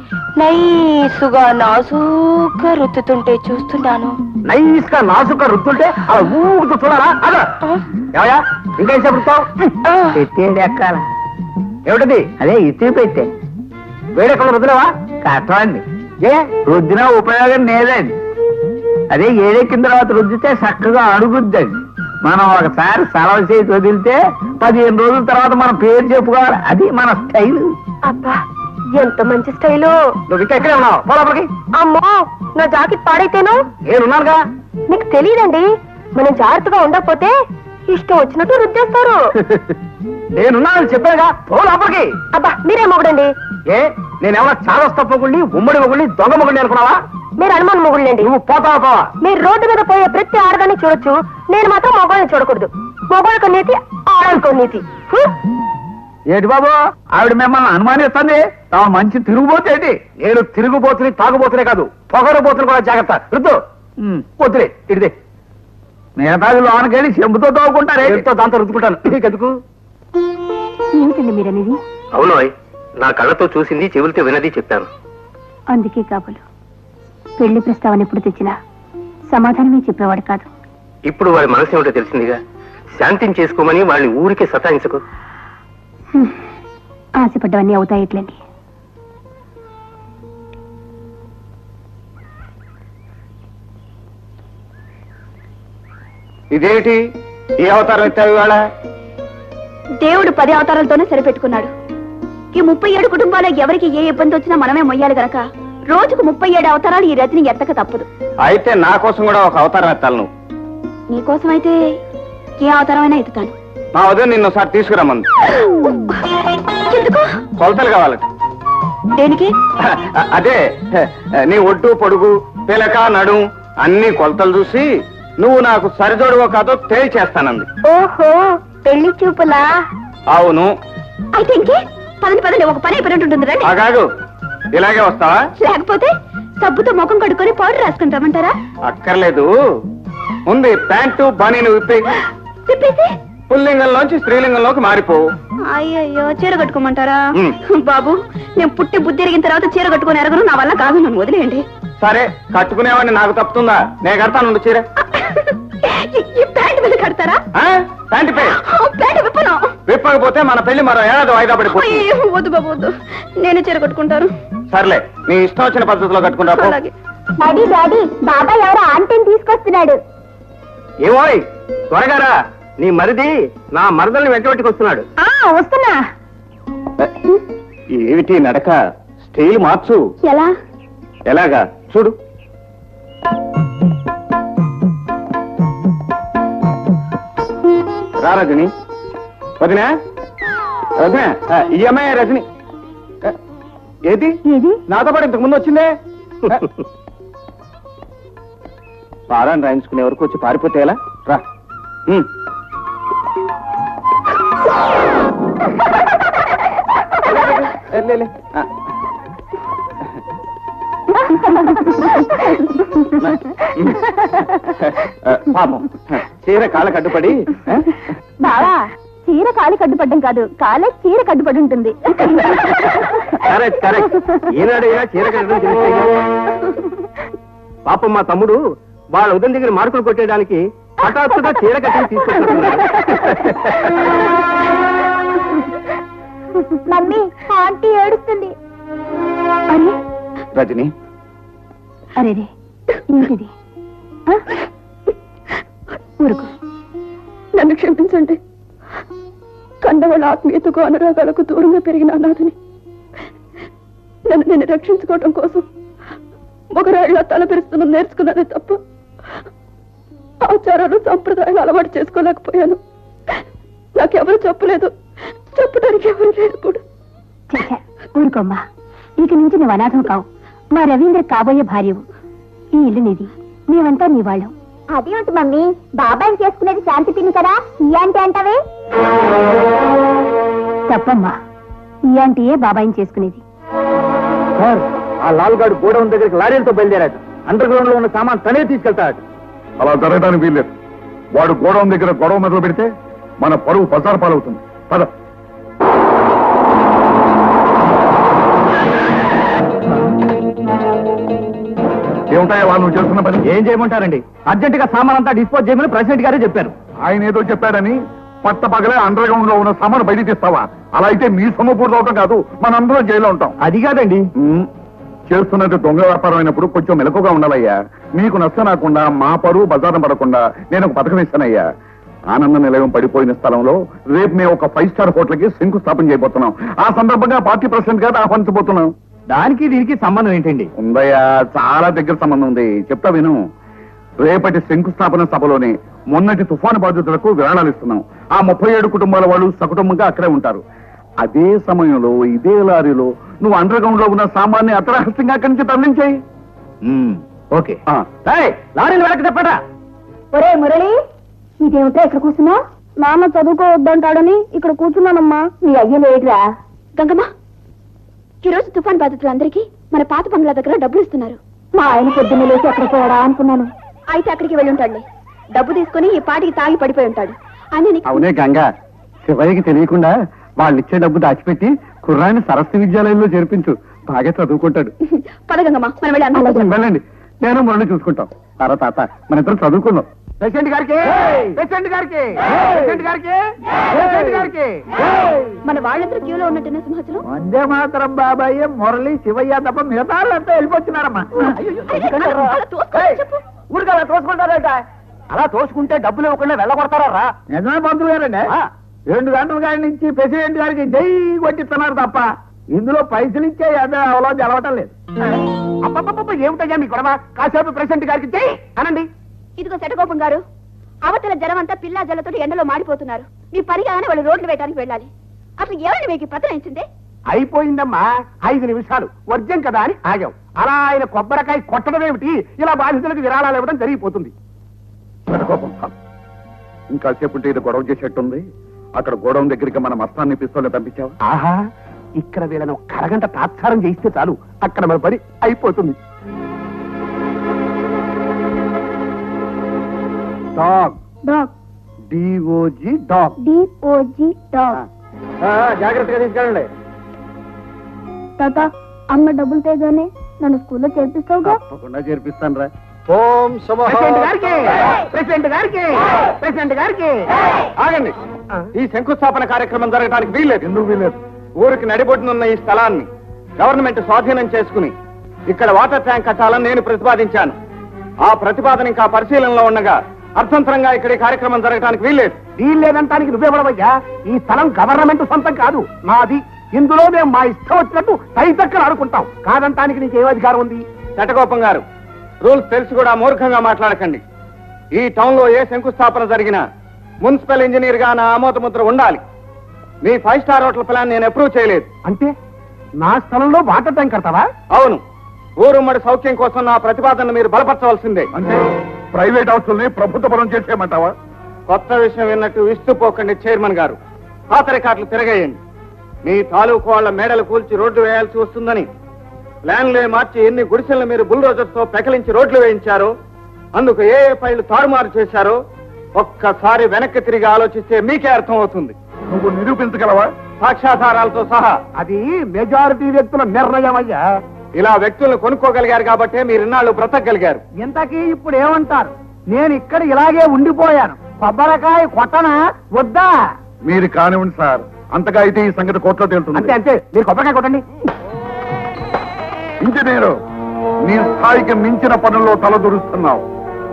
నైసుగా నాజూగా రుద్దుతుంటే చూస్తున్నాను. నైస్ గా నాసుగా రుద్దుంటే అలా ఊగుతూ చూడాలా? అదా ఏమయ్యా, ఇంకా ఏం చెప్తావు? పెట్టేది ఎక్కాల. ఏమిటది? అదే ఇస్తే పెట్టే. వేడెక్కడ రుద్దులేవా? కట్టండి. ఏ రుద్దినా ఉపయోగం లేదండి. అదే ఏడెక్కిన తర్వాత రుద్దితే చక్కగా అడుగుద్దండి. మనం ఒకసారి సెలవు చేసి వదిలితే 15 రోజుల తర్వాత మన పేరు చెప్పుకోవాలి. అది మన స్టైల్. అబ్బా, ఎంత మంచి స్టైలు. నువ్వు ఇంకా ఎక్కడే ఉన్నావు? పోలపలికి. అమ్మో, నా జాకెట్ పాడైతేను? నేనున్నానుగా. మీకు తెలియదండి, మనం జాగ్రత్తగా ఉండకపోతే ఇష్టం వచ్చినట్టు రుద్దేస్తారు. నేనున్నానని చెప్పానుగా, పోలపలికి. అబ్బా, మీరే మొగుడండి. ఏ నేనేమన్నా చాదస్త మొగుళ్ళి, ఉమ్మడి మొగుళ్ళి, దొంగ మొగుళ్ళి అనుకున్నావా? మీరు అనుమానం మొగుళ్ళండి. నువ్వు పోతావా? పోవా? మీరు రోడ్డు మీద పోయే ప్రతి ఆడదాన్ని చూడొచ్చు, నేను మాత్రం మొగోళ్ళని చూడకూడదు. మొగోళ్ళకు నీతి, ఆడవాళ్ళకు నీతి. ఏంటి బాబు, ఆవిడ మిమ్మల్ని అనుమానిస్తుంది? మంచి తిరుగుబోతేంటి? నేను తిరుగుబోతుని, తాగుబోతునే కాదు, పొగరబోతుని కూడా జాగ్రత్త. రుద్దు. వద్దులే, ఇడిదే. నేతాజు లోనకెళ్ళి చెంబుతో తోగుకుంటారే. ఎంతో దాంతో రుద్దుకుంటాను. నీకెందుకు? ఏమిటండి మీరనేది? అవునోయ్, నా కళ్ళతో చూసింది, చెవులతో వినది చెప్పాను. అందుకే కాబోలు పెళ్లి ప్రస్తావన ఎప్పుడు తెచ్చినా సమాధానమే చెప్పేవాడు కాదు. ఇప్పుడు వాడి మనసు ఏమిటో తెలిసిందిగా. శాంతిని చేసుకోమని వాళ్ళని ఊరికే సతాయించకు. ఆశపడ్డవన్నీ అవుతాయిట్లండి. ఇదేమిటి ఈ అవతారం ఎత్తావు ఇవాళ? దేవుడు 10 అవతారాలతోనే సరిపెట్టుకున్నాడు. ఈ 37 కుటుంబాలకు ఎవరికి ఏ ఇబ్బంది వచ్చినా మనమే మొయ్యాలి గనక రోజుకు 37 అవతారాలు ఈ రజని ఎత్తక తప్పదు. అయితే నా కోసం కూడా ఒక అవతారం ఎత్తాలి నువ్వు. నీకోసం అయితే ఏ అవతారమైనా ఎత్తుతాను. మా ఉదయం నిన్ను ఒకసారి తీసుకురమ్మంది. ఎందుకు? కొలతలు కావాలట. దేనికి? అదే నీ ఒడ్డు పొడుగు పిలక నడుం అన్ని కొలతలు చూసి నువ్వు నాకు సరిజోడువో కాదో తేల్చేస్తానంది. ఓహో, పెళ్లి చూపులా? అవును. అయితే ఇంకే పదండి, ఒక పని అయిపోయినట్టుంటుంది రండి. ఆగాగు, ఇలాగే వస్తావా? లేకపోతే సబ్బుతో ముఖం కడుక్కొని పౌడర్ రాసుకుంటామంటారా? అక్కర్లేదు, ఉంది ప్యాంటు బనీను చెప్పేసి పుల్లింగంలోంచి స్త్రీలింగంలోకి మారిపో. అయ్యయ్యో, చీర కట్టుకోమంటారా? ఉమ్. బాబు, నేను పుట్టి బుద్ధి ఎరిగిన తర్వాత చీర కట్టుకుని ఎరగను, నా వల్ల కాదు, నన్ను వదిలేయండి. సరే, కట్టుకునేవాడిని నాకు తప్పుతుందా? నేను కడతాను చీర. ఈ ప్యాంట్ మీద కడతారా? ప్యాంటు పే ప్యాంట్ విప్పను. విప్పకపోతే మన పెళ్లి మరో ఏడాది వాయిదా పడిపోతుంది. అయ్యో, వద్దు బాబు వద్దు, నేనే చీర కట్టుకుంటాను. సర్లే, నీ ఇష్టం వచ్చిన పద్ధతిలో కట్టుకుంటా పో. అలాగే. డాడీ బాబాయ్ ఎవరో ఆంటీని తీసుకొస్తున్నాడు. ఏమోయ్, త్వరగా రా, నీ మరిది నా మరదల్ని వెంటబెట్టుకు వస్తున్నాడు. వస్తున్నా. ఏమిటి నడక? స్టైల్ మార్చు. ఎలా? ఎలాగా చూడు. రా రజని. వదినా, వదినా, ఈ అమ్మాయి రజని. ఏది ఏది? నాతో పాటు ఇంతకు ముందు వచ్చిందే. పారాన్ని రాయించుకునే వరకు వచ్చి పారిపోతే ఎలా? రా. లే, లే. పాపం చీర కాళ్ళ కట్టుపడి. బావా, చీర కాలి కట్టుపడ్డం కాదు, కాలే చీర కట్టుపడి ఉంటుంది. Correct correct. ఈనాడైనా చీర కట్టడం తెలిస్తే. పాపం మా తమ్ముడు వాళ్ళ ఉదయం దగ్గర మార్కులు కొట్టేయడానికి హఠాత్తుగా చీర కట్టి తీసుకొచ్చుకున్నాడు. మమ్మీ, ఆంటీ ఏడుస్తుంది. అరే రజని, అరే ఏంటిది? ఊరుకు, నన్ను క్షమించండి. కండవాళ్ళ ఆత్మీయతకు అనురాగాలకు దూరంగా పెరిగిన అనాథని నన్ను నేను రక్షించుకోవడం కోసం మొగరాళ్ళ తలపెరుస్తున్న నేర్చుకున్నదే తప్ప ఆచారాలు సంప్రదాయాలు అలవాటు చేసుకోలేకపోయాను. నాకెవరు చెప్పలేదు, చెప్పడానికి ఎవరు లేదు కూడా. ఊరుకోమ్మా, ఇక నుంచి నువ్వు అనాథం కావు, మా రవీంద్ర కాబోయే భార్యవు. ఈ ఇల్లు నీది, మేమంతా నీ వాళ్ళం. అదేంటి మమ్మీ, బాబాయ్ చేసుకునేది శాంతి పిన్ని కదా, ఈ ఆంటీ అంటావే? తప్పమ్మా, ఈ ఆంటీయే బాబాయిని చేసుకునేది. సార్, ఆ లాల్గాడు గోడౌన్ దగ్గరికి లారీలతో బయలుదేరాడు. అండర్ గ్రౌండ్ లో ఉన్న సామాన్ తనే తీసుకెళ్తాడు. అలా జరగడానికి వీల్లేదు. వాడు గోడౌన్ దగ్గర గొడవ మొదలు పెడితే మన పరువు బజారు పాలవుతుంది. పద. ఏమిటాయా వాళ్ళు నువ్వు చేస్తున్న పని? ఏం చేయమంటారండి? అర్జెంట్ గా సామాన్ అంతా డిస్పోజ్ చేయమని ప్రెసిడెంట్ గారే చెప్పారు. ఆయన ఏదో చెప్పాడని పట్ట పగలే అండర్ గ్రౌండ్ లో ఉన్న సామాను బయట తీస్తావా? అలా అయితే మీ సొమ్ము పూర్తవటం కాదు, మనందరం జైల్లో ఉంటాం. అది కాదండి. చేస్తున్నట్టు దొంగ వ్యాపారం అయినప్పుడు కొంచెం మెలకుగా ఉండాలయ్యా. మీకు నష్టం రాకుండా, మా పరువు బజారం పడకుండా నేను ఒక పథకం ఇస్తానయ్యా. ఆనంద నిలయం పడిపోయిన స్థలంలో రేపు మేము ఒక 5 స్టార్ హోటల్కి శంకుస్థాపన చేయబోతున్నాం. ఆ సందర్భంగా పార్టీ ప్రెసిడెంట్ గారు ఆహ్వానించబోతున్నాం. దానికి దీనికి సంబంధం ఏంటండి? ఉందయ్యా, చాలా దగ్గర సంబంధం ఉంది. చెప్తా విను. రేపటి శంకుస్థాపన సభలోనే మొన్నటి తుఫాను బాధితులకు విరాళాలు ఇస్తున్నాం. ఆ 37 కుటుంబాల వాళ్ళు సకుటుంబంగా అక్కడే ఉంటారు. అదే సమయంలో ఇదే లారీలో నువ్వు అండర్ గ్రౌండ్ లో ఉన్న సామాన్ని అతరహస్యంగా అక్కడి నుంచి తరలించాయి. ఓకే. లారీలు వెనక్కి చెప్పడా? ఒరే మురళి, ఇదేమిటో ఇక్కడ కూర్చున్నా? నాన్న చదువుకోవద్దంటాడని ఇక్కడ కూర్చున్నానమ్మా. నీ అయ్య లేదురా. గంగమ్మ, ఈ రోజు తుఫాన్ బాధితులందరికీ మన పాత బంగ్లా దగ్గర డబ్బులు ఇస్తున్నారు. మా ఆయన పొద్దున్న లేచి అక్కడ పోవడా అనుకున్నాను. అయితే అక్కడికి వెళ్ళి ఉంటాడులే. డబ్బు తీసుకుని ఈ పాటికి తాగి పడిపోయి ఉంటాడు. అని అవునే గంగా, శివయ్యకి తెలియకుండా వాళ్ళు ఇచ్చే డబ్బు దాచిపెట్టి కుర్రాన్ని సరస్వతి విద్యాలయంలో చేర్పించు, బాగా చదువుకుంటాడు. పద గంగమ్మ, మనం వెళ్ళి అన్నం వెళ్ళండి, నేను మురళి చూసుకుంటాం. తాత మన ఇద్దరు చదువుకున్నాం. ప్రెసిడెంట్ గారికి ప్రెసిడెంట్ గారికి ప్రెసిడెంట్ గారికి ప్రెసిడెంట్ గారికి మన వాళ్ళందరూ క్యూలో ఉన్నట్టున్న సింహాచలం. వందే మాతరం బాబాయ్, మురళి, శివయ్య తప్ప మిగతా వాళ్ళంతా వెళ్ళిపోతున్నారమ్మా. అలా తోసుకోమని చెప్పు. ఊరికి అలా తోసుకుంటారట. అలా తోసుకుంటే డబ్బులు ఇవ్వకుండా వెళ్ళగొడతారా? నిజమే పంతులు గారండి. 2 గంటల గారి నుంచి ప్రెసిడెంట్ గారికి జై కొట్టిస్తున్నారు తప్ప ఇందులో పైసలు ఇచ్చే ఎవరో జరగటం లేదు. అప్పప్ప ఏమిటయ్యా మీ గొడవ? కాసేపు ప్రెసిడెంట్ గారికి జై అనండి. ఇదిగో శటకోపం గారు, అవతల జనం అంతా పిల్లా జల్లతో ఎండలో మాడిపోతున్నారు. మీ పరిగానే వాళ్ళు రోడ్లు వేయడానికి వెళ్ళాలి. అసలు ఎవరిని మీకు పతనించింది? అయిపోయిందమ్మా, 5 నిమిషాలు వర్జం కదా అని ఆగాం. అలా ఆయన కొబ్బరికాయ కొట్టడం ఏమిటి, ఇలా బాధితులకు విరాళాలు ఇవ్వడం జరిగిపోతుంది. కోపం ఇంకా సేపుంటే ఇది గొడవ చేసేట్టుంది. అక్కడ గోడౌన్ దగ్గరికి మన మస్తాన్ని పిస్తోల్ని పంపించావా? ఆహా, ఇక్కడ వీళ్ళని ఒక అరగంట తాత్సారం చేయిస్తే చాలు, అక్కడ మన పని అయిపోతుంది. Dog dog DOJ dog. DOJ dog. జాగ్రత్తగా తీసుకెళ్ళండి. తాత, అమ్మ డబ్బులు తేగానే నన్ను స్కూల్లో చేర్పిస్తావుగా? తప్పకుండా చేర్పిస్తాను రా. ఓం ప్రెసిడెంట్ గారికి ప్రెసిడెంట్ గారికి ప్రెసిడెంట్ గారికి. ఆగండి. ఈ శంకుస్థాపన కార్యక్రమం జరగడానికి వీల్లేదు. ఎందుకు వీలేదు? ఊరికి నడిబొడ్డునున్న ఈ స్థలాన్ని గవర్నమెంట్ స్వాధీనం చేసుకుని ఇక్కడ వాటర్ ట్యాంక్ కట్టాలని నేను ప్రతిపాదించాను. ఆ ప్రతిపాదన ఇంకా పరిశీలనలో ఉండగా అర్థంతరంగా ఇక్కడ ఈ కార్యక్రమం జరగడానికి వీల్లేదు. వీలు లేదంటానికి నువ్వెవడవయ్యా? ఈ స్థలం గవర్నమెంట్ సొంతం కాదు, మాది. ఇందులో మేము మా ఇష్టం వచ్చినట్టు తైతక్కలు ఆడుకుంటాం. కాదంటానికి నీకు ఏ అధికారం ఉంది? శటకోపం గారు, రూల్స్ తెలిసి కూడా మూర్ఖంగా మాట్లాడకండి. ఈ టౌన్ లో ఏ శంకుస్థాపన జరిగినా మున్సిపల్ ఇంజనీర్ గా నా ఆమోద ముద్ర ఉండాలి. మీ 5 స్టార్ హోటల్ ప్లాన్ నేను అప్రూవ్ చేయలేదు. అంటే నా స్థలంలో వాటర్ ట్యాంక్ కడతావా? అవును, ఊరుమ్మడి సౌఖ్యం కోసం నా ప్రతిపాదనను మీరు బలపరచవలసిందే. అంటే ప్రైవేట్ హౌస్ని ప్రభుత్వ పరం చేసేయమంటావా? కొత్త విషయం విన్నట్టు విస్తుపోకండి చైర్మన్ గారు. పాత రికార్డులు తిరగేయండి. మీ తాలూకు వాళ్ళ మేడలు కూల్చి రోడ్లు వేయాల్సి వస్తుందని ప్లాన్లే మార్చి ఎన్ని గుడిసెలను మీరు బుల్డోజర్తో పెకలించి రోడ్లు వేయించారో, అందుకు ఏ ఫైళ్లు తారుమారు చేశారో ఒక్కసారి వెనక్కి తిరిగి ఆలోచిస్తే మీకే అర్థం అవుతుంది. నువ్వు నిరూపించగలవా? సాక్ష్యాధారాలతో సహా. అది మెజారిటీ వ్యక్తుల నిర్ణయం అయ్యా. ఇలా వ్యక్తులను కొనుక్కోగలిగారు కాబట్టే మీరు ఇన్నాళ్ళు బ్రతకగలిగారు. ఇంతకీ ఇప్పుడు ఏమంటారు? నేను ఇక్కడ ఇలాగే ఉండిపోయాను, కొబ్బరికాయ కొట్టనా వద్దా? మీరు కానివ్వండి సార్. అంతగా అయితే ఈ సంగతి కోర్టులో అంతే తేలుతుంది. అంతే, మీరు కొబ్బరికాయ కొట్టండి. ఇంజనీరు, నీ స్థాయికి మించిన పనుల్లో తలదూరుస్తున్నావు.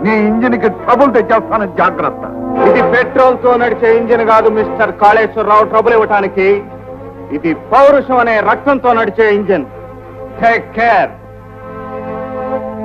నీ ఇంజిన్ కి ట్రబుల్ తెచ్చేస్తాను, జాగ్రత్త. ఇది పెట్రోల్ తో నడిచే ఇంజిన్ కాదు మిస్టర్ కాళేశ్వరరావు ట్రబుల్ ఇవ్వటానికి. ఇది పౌరుషం అనే రక్తంతో నడిచే ఇంజిన్. Take care.